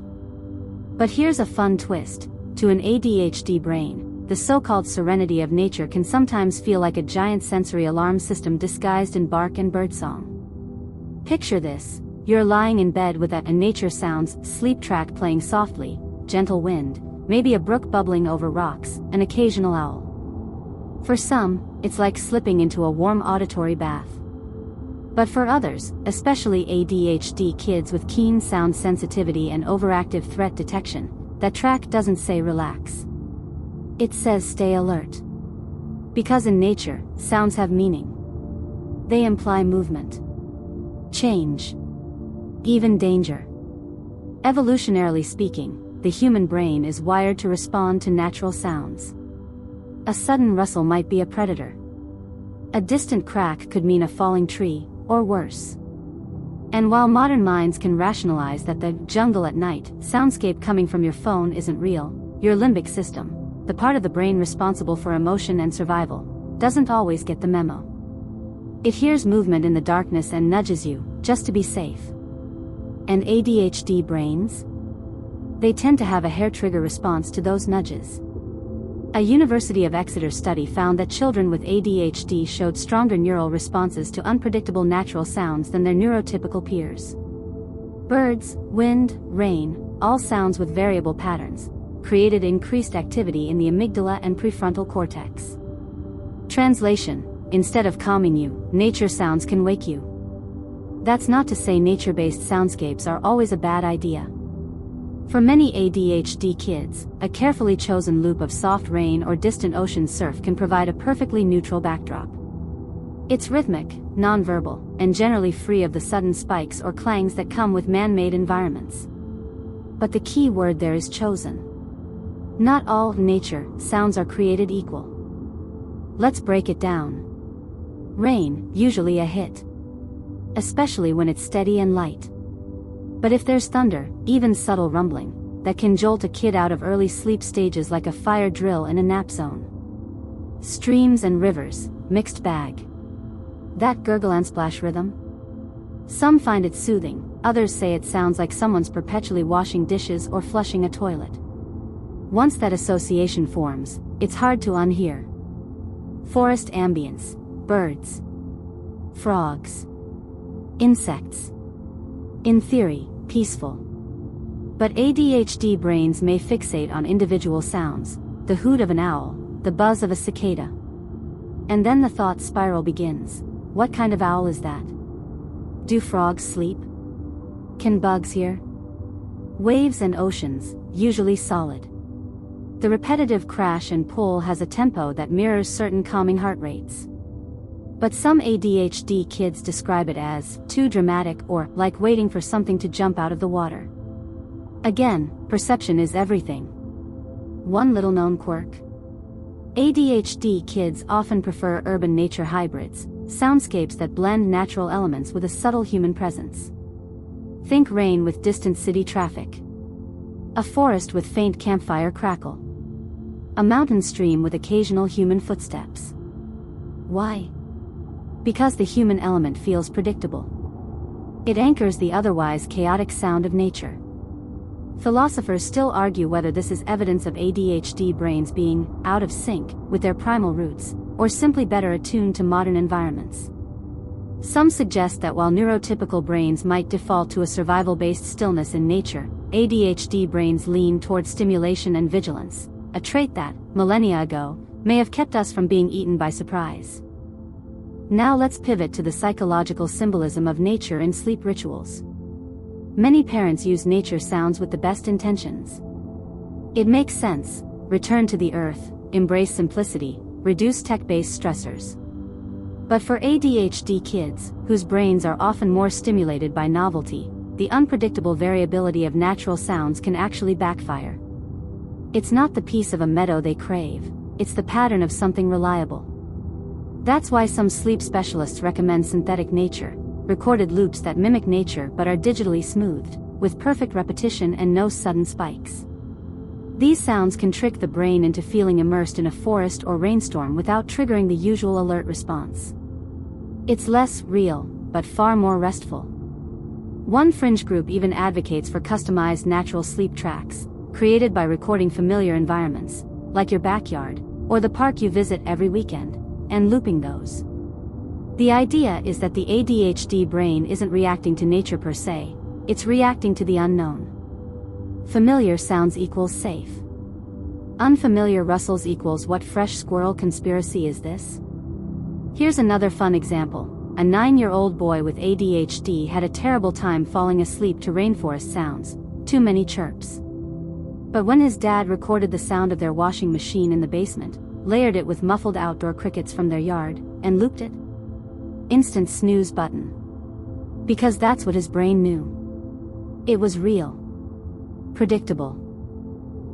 S1: But here's a fun twist. To an ADHD brain, the so-called serenity of nature can sometimes feel like a giant sensory alarm system disguised in bark and birdsong. Picture this. You're lying in bed with a nature sounds sleep track playing softly, gentle wind, maybe a brook bubbling over rocks, an occasional owl. For some, it's like slipping into a warm auditory bath. But for others, especially ADHD kids with keen sound sensitivity and overactive threat detection, that track doesn't say relax. It says stay alert. Because in nature, sounds have meaning. They imply movement, change, even danger. Evolutionarily speaking, the human brain is wired to respond to natural sounds. A sudden rustle might be a predator. A distant crack could mean a falling tree, or worse. And while modern minds can rationalize that the jungle at night soundscape coming from your phone isn't real, your limbic system, the part of the brain responsible for emotion and survival, doesn't always get the memo. It hears movement in the darkness and nudges you, just to be safe. And ADHD brains? They tend to have a hair-trigger response to those nudges. A University of Exeter study found that children with ADHD showed stronger neural responses to unpredictable natural sounds than their neurotypical peers. Birds, wind, rain, all sounds with variable patterns, created increased activity in the amygdala and prefrontal cortex. Translation: instead of calming you, nature sounds can wake you. That's not to say nature-based soundscapes are always a bad idea. For many ADHD kids, a carefully chosen loop of soft rain or distant ocean surf can provide a perfectly neutral backdrop. It's rhythmic, non-verbal, and generally free of the sudden spikes or clangs that come with man-made environments. But the key word there is chosen. Not all nature sounds are created equal. Let's break it down. Rain, usually a hit. Especially when it's steady and light. But if there's thunder, even subtle rumbling, that can jolt a kid out of early sleep stages like a fire drill in a nap zone. Streams and rivers, mixed bag. That gurgle and splash rhythm? Some find it soothing, others say it sounds like someone's perpetually washing dishes or flushing a toilet. Once that association forms, it's hard to unhear. Forest ambience, birds, frogs, insects. In theory, peaceful. But ADHD brains may fixate on individual sounds, the hoot of an owl, the buzz of a cicada. And then the thought spiral begins. What kind of owl is that? Do frogs sleep? Can bugs hear? Waves and oceans, usually solid. The repetitive crash and pull has a tempo that mirrors certain calming heart rates. But some ADHD kids describe it as too dramatic or like waiting for something to jump out of the water. Again, perception is everything. One little known quirk. ADHD kids often prefer urban nature hybrids, soundscapes that blend natural elements with a subtle human presence. Think rain with distant city traffic. A forest with faint campfire crackle. A mountain stream with occasional human footsteps. Why? Because the human element feels predictable. It anchors the otherwise chaotic sound of nature. Philosophers still argue whether this is evidence of ADHD brains being out of sync with their primal roots, or simply better attuned to modern environments. Some suggest that while neurotypical brains might default to a survival-based stillness in nature, ADHD brains lean toward stimulation and vigilance, a trait that, millennia ago, may have kept us from being eaten by surprise. Now let's pivot to the psychological symbolism of nature in sleep rituals. Many parents use nature sounds with the best intentions. It makes sense: return to the earth, embrace simplicity, reduce tech-based stressors. But for ADHD kids, whose brains are often more stimulated by novelty, the unpredictable variability of natural sounds can actually backfire. It's not the peace of a meadow they crave, it's the pattern of something reliable. That's why some sleep specialists recommend synthetic nature, recorded loops that mimic nature but are digitally smoothed, with perfect repetition and no sudden spikes. These sounds can trick the brain into feeling immersed in a forest or rainstorm without triggering the usual alert response. It's less real, but far more restful. One fringe group even advocates for customized natural sleep tracks, created by recording familiar environments, like your backyard, or the park you visit every weekend, and looping those. The idea is that the ADHD brain isn't reacting to nature per se, it's reacting to the unknown. Familiar sounds equals safe. Unfamiliar rustles equals what fresh squirrel conspiracy is this? Here's another fun example. A 9-year-old boy with ADHD had a terrible time falling asleep to rainforest sounds, too many chirps. But when his dad recorded the sound of their washing machine in the basement, layered it with muffled outdoor crickets from their yard, and looped it, instant snooze button. Because that's what his brain knew. It was real. Predictable.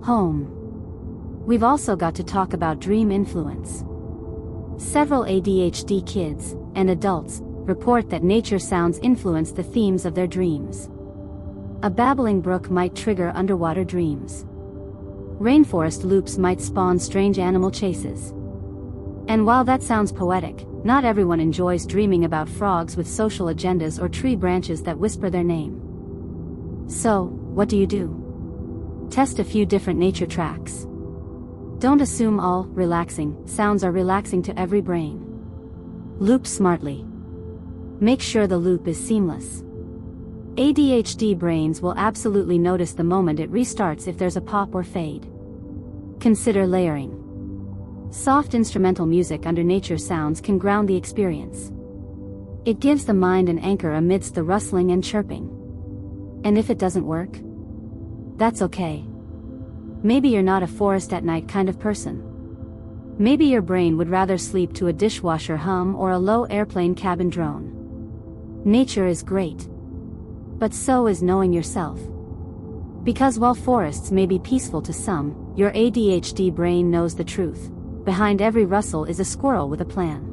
S1: Home. We've also got to talk about dream influence. Several ADHD kids, and adults, report that nature sounds influence the themes of their dreams. A babbling brook might trigger underwater dreams. Rainforest loops might spawn strange animal chases. And while that sounds poetic, not everyone enjoys dreaming about frogs with social agendas or tree branches that whisper their name. So, what do? Test a few different nature tracks. Don't assume all relaxing sounds are relaxing to every brain. Loop smartly. Make sure the loop is seamless. ADHD brains will absolutely notice the moment it restarts if there's a pop or fade. Consider layering. Soft instrumental music under nature sounds can ground the experience. It gives the mind an anchor amidst the rustling and chirping. And if it doesn't work? That's okay. Maybe you're not a forest at night kind of person. Maybe your brain would rather sleep to a dishwasher hum or a low airplane cabin drone. Nature is great. But so is knowing yourself. Because while forests may be peaceful to some, your ADHD brain knows the truth. Behind every rustle is a squirrel with a plan.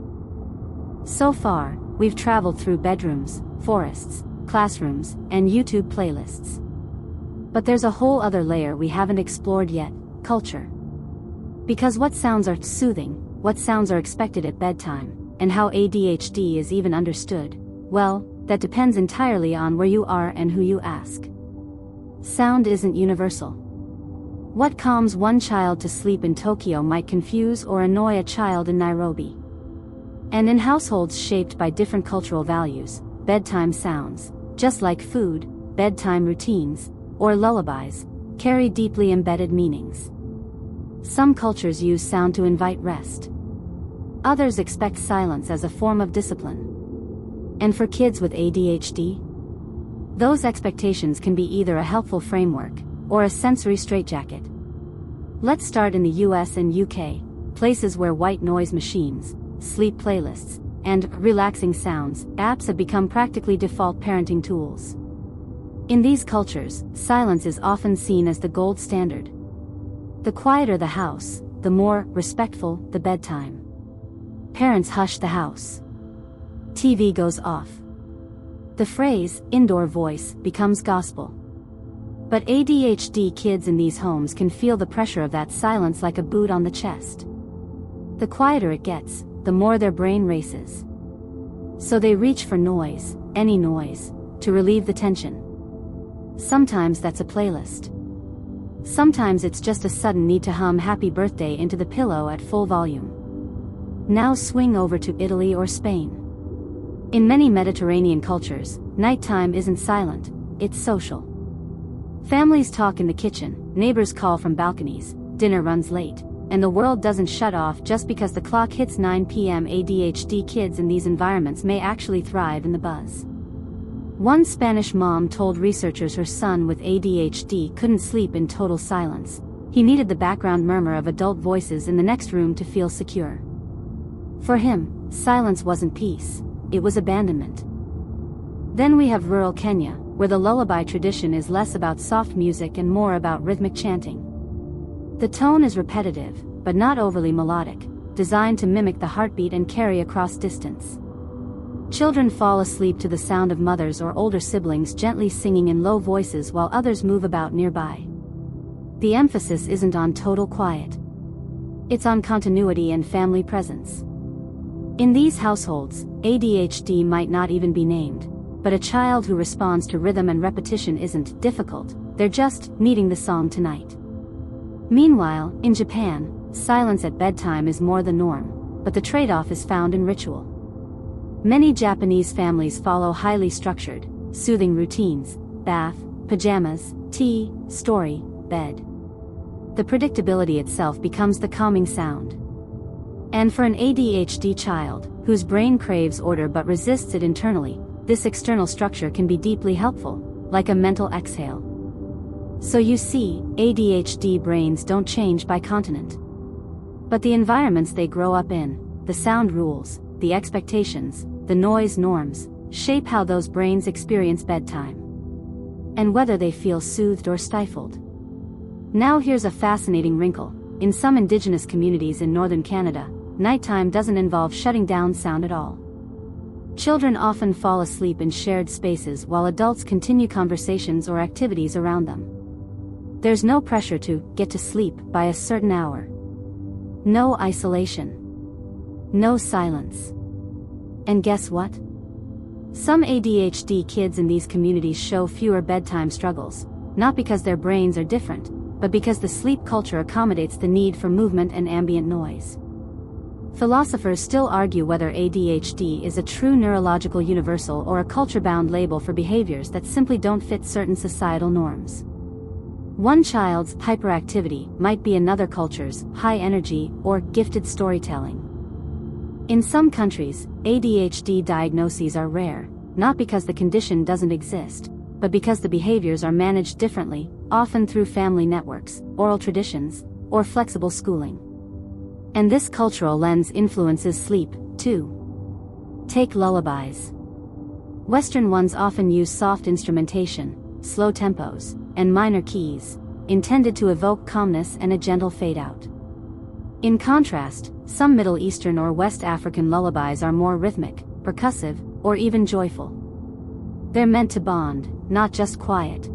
S1: So far, we've traveled through bedrooms, forests, classrooms, and YouTube playlists. But there's a whole other layer we haven't explored yet: culture. Because what sounds are soothing, what sounds are expected at bedtime, and how ADHD is even understood, well, that depends entirely on where you are and who you ask. Sound isn't universal. What calms one child to sleep in Tokyo might confuse or annoy a child in Nairobi. And in households shaped by different cultural values, bedtime sounds, just like food, bedtime routines, or lullabies, carry deeply embedded meanings. Some cultures use sound to invite rest. Others expect silence as a form of discipline. And for kids with ADHD, those expectations can be either a helpful framework, or a sensory straitjacket. Let's start in the US and UK, places where white noise machines, sleep playlists, and relaxing sounds apps have become practically default parenting tools. In these cultures, silence is often seen as the gold standard. The quieter the house, the more respectful the bedtime. Parents hush the house. TV goes off. The phrase, indoor voice, becomes gospel. But ADHD kids in these homes can feel the pressure of that silence like a boot on the chest. The quieter it gets, the more their brain races. So they reach for noise, any noise, to relieve the tension. Sometimes that's a playlist. Sometimes it's just a sudden need to hum Happy Birthday into the pillow at full volume. Now swing over to Italy or Spain. In many Mediterranean cultures, nighttime isn't silent, it's social. Families talk in the kitchen, neighbors call from balconies, dinner runs late, and the world doesn't shut off just because the clock hits 9 p.m. ADHD kids in these environments may actually thrive in the buzz. One Spanish mom told researchers her son with ADHD couldn't sleep in total silence. He needed the background murmur of adult voices in the next room to feel secure. For him, silence wasn't peace, it was abandonment. Then we have rural Kenya, where the lullaby tradition is less about soft music and more about rhythmic chanting. The tone is repetitive, but not overly melodic, designed to mimic the heartbeat and carry across distance. Children fall asleep to the sound of mothers or older siblings gently singing in low voices while others move about nearby. The emphasis isn't on total quiet. It's on continuity and family presence. In these households, ADHD might not even be named, but a child who responds to rhythm and repetition isn't difficult, they're just needing the song tonight. Meanwhile, in Japan, silence at bedtime is more the norm, but the trade-off is found in ritual. Many Japanese families follow highly structured, soothing routines: bath, pajamas, tea, story, bed. The predictability itself becomes the calming sound. And for an ADHD child, whose brain craves order but resists it internally, this external structure can be deeply helpful, like a mental exhale. So you see, ADHD brains don't change by continent. But the environments they grow up in, the sound rules, the expectations, the noise norms, shape how those brains experience bedtime. And whether they feel soothed or stifled. Now here's a fascinating wrinkle. In some indigenous communities in northern Canada, nighttime doesn't involve shutting down sound at all. Children often fall asleep in shared spaces while adults continue conversations or activities around them. There's no pressure to get to sleep by a certain hour. No isolation. No silence. And guess what? Some ADHD kids in these communities show fewer bedtime struggles, not because their brains are different, but because the sleep culture accommodates the need for movement and ambient noise. Philosophers still argue whether ADHD is a true neurological universal or a culture-bound label for behaviors that simply don't fit certain societal norms. One child's hyperactivity might be another culture's high energy or gifted storytelling. In some countries, ADHD diagnoses are rare, not because the condition doesn't exist, but because the behaviors are managed differently, often through family networks, oral traditions, or flexible schooling. And this cultural lens influences sleep, too. Take lullabies. Western ones often use soft instrumentation, slow tempos, and minor keys, intended to evoke calmness and a gentle fade-out. In contrast, some Middle Eastern or West African lullabies are more rhythmic, percussive, or even joyful. They're meant to bond, not just quiet.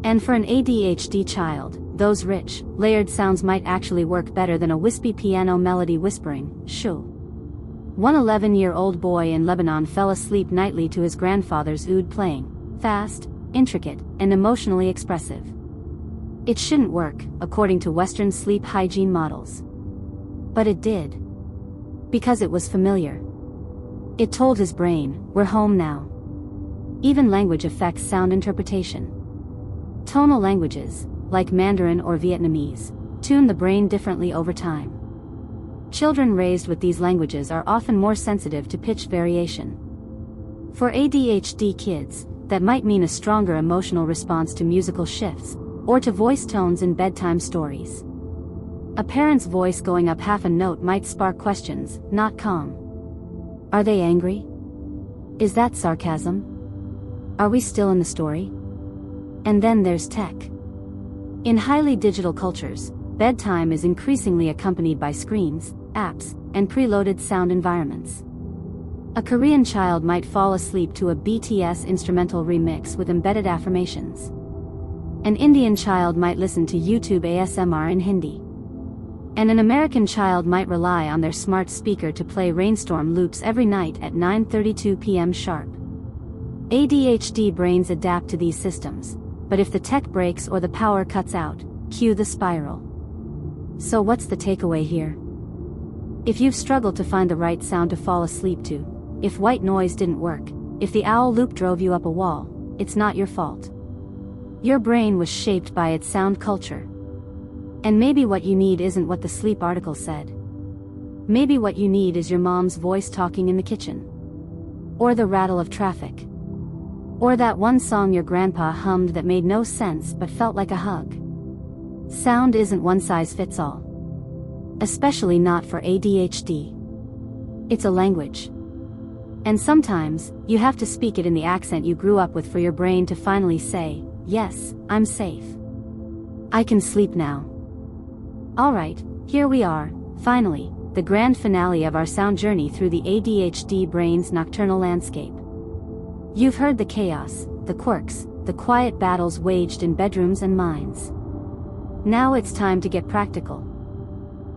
S1: And for an ADHD child, those rich, layered sounds might actually work better than a wispy piano melody whispering, shoo. One 11-year-old boy in Lebanon fell asleep nightly to his grandfather's oud playing, fast, intricate, and emotionally expressive. It shouldn't work, according to Western sleep hygiene models. But it did. Because it was familiar. It told his brain, we're home now. Even language affects sound interpretation. Tonal languages, like Mandarin or Vietnamese, tune the brain differently over time. Children raised with these languages are often more sensitive to pitch variation. For ADHD kids, that might mean a stronger emotional response to musical shifts, or to voice tones in bedtime stories. A parent's voice going up half a note might spark questions, not calm. Are they angry? Is that sarcasm? Are we still in the story? And then there's tech. In highly digital cultures, bedtime is increasingly accompanied by screens, apps, and preloaded sound environments. A Korean child might fall asleep to a BTS instrumental remix with embedded affirmations. An Indian child might listen to YouTube ASMR in Hindi. And an American child might rely on their smart speaker to play rainstorm loops every night at 9:32 p.m. sharp. ADHD brains adapt to these systems, but if the tech breaks or the power cuts out, cue the spiral. So what's the takeaway here? If you've struggled to find the right sound to fall asleep to, if white noise didn't work, if the owl loop drove you up a wall, it's not your fault. Your brain was shaped by its sound culture. And maybe what you need isn't what the sleep article said. Maybe what you need is your mom's voice talking in the kitchen. Or the rattle of traffic. Or that one song your grandpa hummed that made no sense but felt like a hug. Sound isn't one size fits all. Especially not for ADHD. It's a language. And sometimes, you have to speak it in the accent you grew up with for your brain to finally say, yes, I'm safe. I can sleep now. Alright, here we are, finally, the grand finale of our sound journey through the ADHD brain's nocturnal landscape. You've heard the chaos, the quirks, the quiet battles waged in bedrooms and minds. Now it's time to get practical.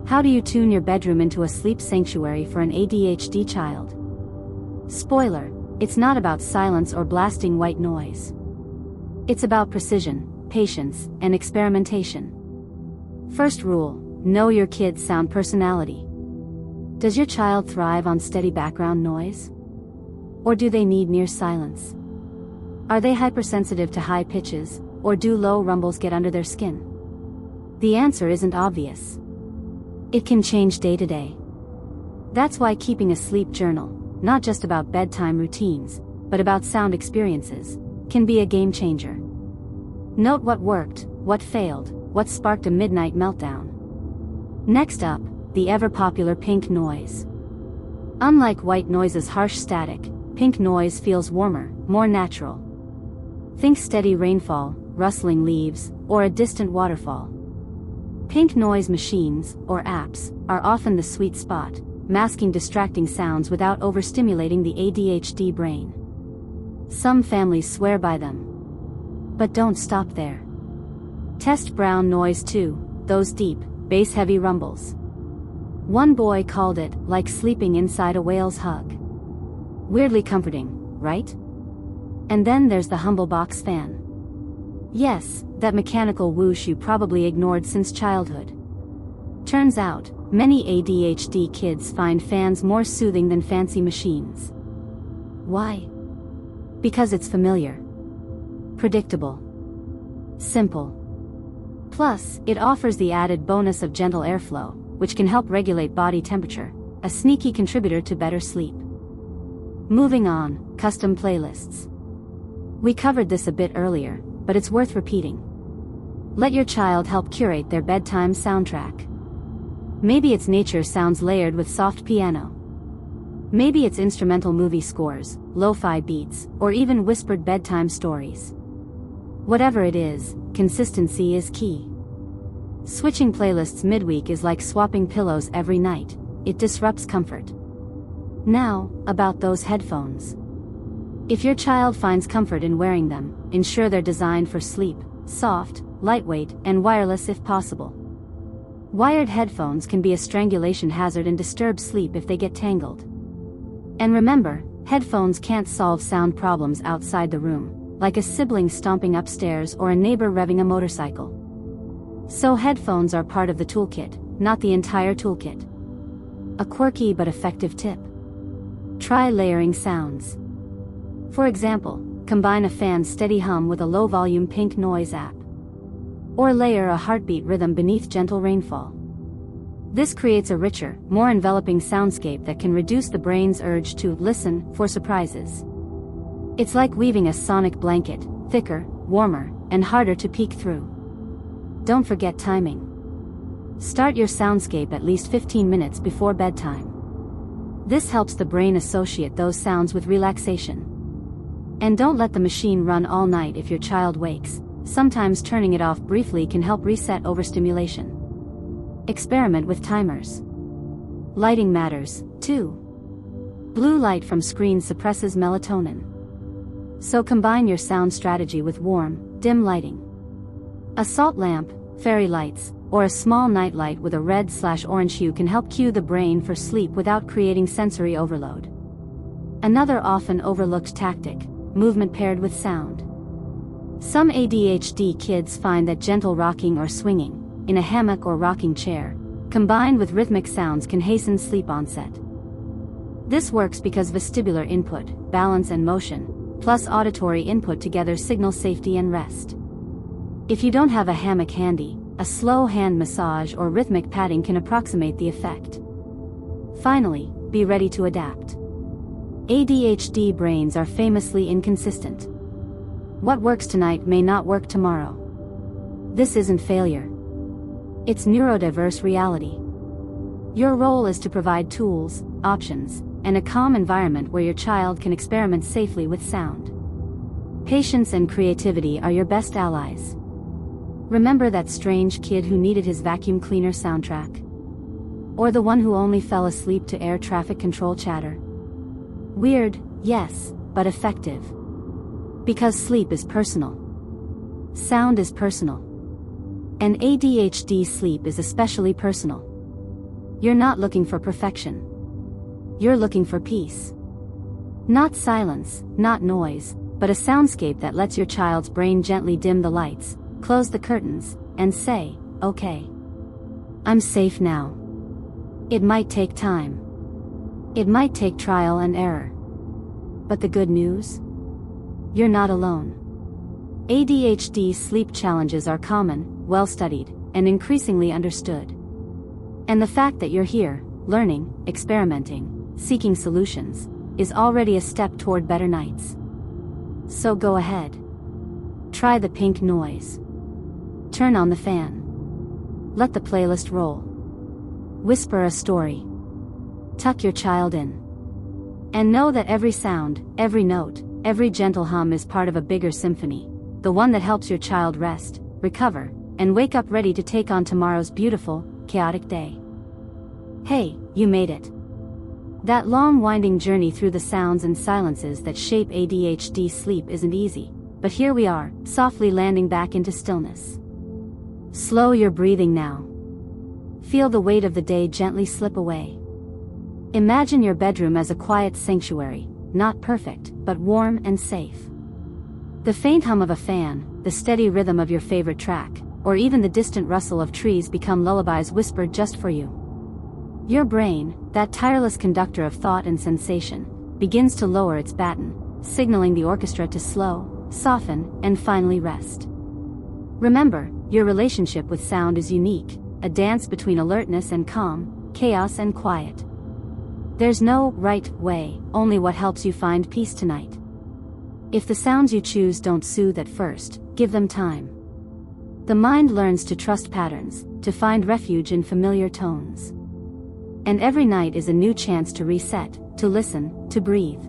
S1: How do you tune your bedroom into a sleep sanctuary for an ADHD child? Spoiler, it's not about silence or blasting white noise. It's about precision, patience, and experimentation. First rule, know your kid's sound personality. Does your child thrive on steady background noise? Or do they need near silence? Are they hypersensitive to high pitches, or do low rumbles get under their skin? The answer isn't obvious. It can change day to day. That's why keeping a sleep journal, not just about bedtime routines, but about sound experiences, can be a game changer. Note what worked, what failed, what sparked a midnight meltdown. Next up, the ever-popular pink noise. Unlike white noise's harsh static, pink noise feels warmer, more natural. Think steady rainfall, rustling leaves, or a distant waterfall. Pink noise machines, or apps, are often the sweet spot, masking distracting sounds without overstimulating the ADHD brain. Some families swear by them. But don't stop there. Test brown noise too, those deep, bass-heavy rumbles. One boy called it like sleeping inside a whale's hug. Weirdly comforting, right? And then there's the humble box fan. Yes, that mechanical whoosh you probably ignored since childhood. Turns out, many ADHD kids find fans more soothing than fancy machines. Why? Because it's familiar, predictable, simple. Plus, it offers the added bonus of gentle airflow, which can help regulate body temperature, a sneaky contributor to better sleep. Moving on, custom playlists. We covered this a bit earlier, but it's worth repeating. Let your child help curate their bedtime soundtrack. Maybe it's nature sounds layered with soft piano. Maybe it's instrumental movie scores, lo-fi beats, or even whispered bedtime stories. Whatever it is, consistency is key. Switching playlists midweek is like swapping pillows every night, it disrupts comfort. Now, about those headphones. If your child finds comfort in wearing them, ensure they're designed for sleep, soft, lightweight, and wireless if possible. Wired headphones can be a strangulation hazard and disturb sleep if they get tangled. And remember, headphones can't solve sound problems outside the room, like a sibling stomping upstairs or a neighbor revving a motorcycle. So headphones are part of the toolkit, not the entire toolkit. A quirky but effective tip. Try layering sounds. For example, combine a fan's steady hum with a low-volume pink noise app. Or layer a heartbeat rhythm beneath gentle rainfall. This creates a richer, more enveloping soundscape that can reduce the brain's urge to listen for surprises. It's like weaving a sonic blanket, thicker, warmer, and harder to peek through. Don't forget timing. Start your soundscape at least 15 minutes before bedtime. This helps the brain associate those sounds with relaxation. And don't let the machine run all night if your child wakes. Sometimes turning it off briefly can help reset overstimulation. Experiment with timers. Lighting matters, too. Blue light from screens suppresses melatonin. So combine your sound strategy with warm, dim lighting. A salt lamp, fairy lights, or a small nightlight with a red/orange hue can help cue the brain for sleep without creating sensory overload. Another often overlooked tactic, movement paired with sound. Some ADHD kids find that gentle rocking or swinging, in a hammock or rocking chair, combined with rhythmic sounds can hasten sleep onset. This works because vestibular input, balance and motion, plus auditory input together signal safety and rest. If you don't have a hammock handy, a slow hand massage or rhythmic patting can approximate the effect. Finally, be ready to adapt. ADHD brains are famously inconsistent. What works tonight may not work tomorrow. This isn't failure. It's neurodiverse reality. Your role is to provide tools, options, and a calm environment where your child can experiment safely with sound. Patience and creativity are your best allies. Remember that strange kid who needed his vacuum cleaner soundtrack? Or the one who only fell asleep to air traffic control chatter? Weird, yes, but effective. Because sleep is personal. Sound is personal. And ADHD sleep is especially personal. You're not looking for perfection. You're looking for peace. Not silence, not noise, but a soundscape that lets your child's brain gently dim the lights, close the curtains, and say, okay. I'm safe now. It might take time. It might take trial and error. But the good news? You're not alone. ADHD sleep challenges are common, well-studied, and increasingly understood. And the fact that you're here, learning, experimenting, seeking solutions, is already a step toward better nights. So go ahead. Try the pink noise. Turn on the fan. Let the playlist roll. Whisper a story. Tuck your child in. And know that every sound, every note, every gentle hum is part of a bigger symphony, the one that helps your child rest, recover, and wake up ready to take on tomorrow's beautiful, chaotic day. Hey, you made it. That long winding journey through the sounds and silences that shape ADHD sleep isn't easy, but here we are, softly landing back into stillness. Slow your breathing now. Feel the weight of the day gently slip away. Imagine your bedroom as a quiet sanctuary, not perfect, but warm and safe. The faint hum of a fan, the steady rhythm of your favorite track, or even the distant rustle of trees become lullabies whispered just for you. Your brain, that tireless conductor of thought and sensation, begins to lower its baton, signaling the orchestra to slow, soften, and finally rest. Remember, your relationship with sound is unique, a dance between alertness and calm, chaos and quiet. There's no right way, only what helps you find peace tonight. If the sounds you choose don't soothe at first, give them time. The mind learns to trust patterns, to find refuge in familiar tones. And every night is a new chance to reset, to listen, to breathe.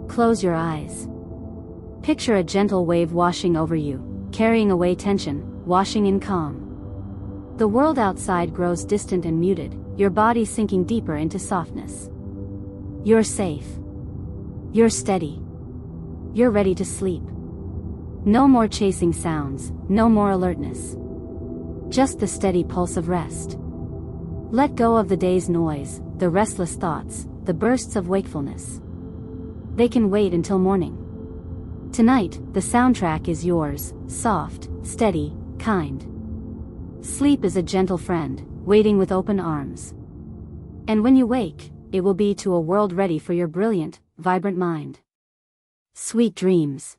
S1: Close your eyes. Picture a gentle wave washing over you, carrying away tension, washing in calm. The world outside grows distant and muted, your body sinking deeper into softness. You're safe. You're steady. You're ready to sleep. No more chasing sounds, no more alertness. Just the steady pulse of rest. Let go of the day's noise, the restless thoughts, the bursts of wakefulness. They can wait until morning. Tonight, the soundtrack is yours, soft, steady, kind. Sleep is a gentle friend, waiting with open arms. And when you wake, it will be to a world ready for your brilliant, vibrant mind. Sweet dreams.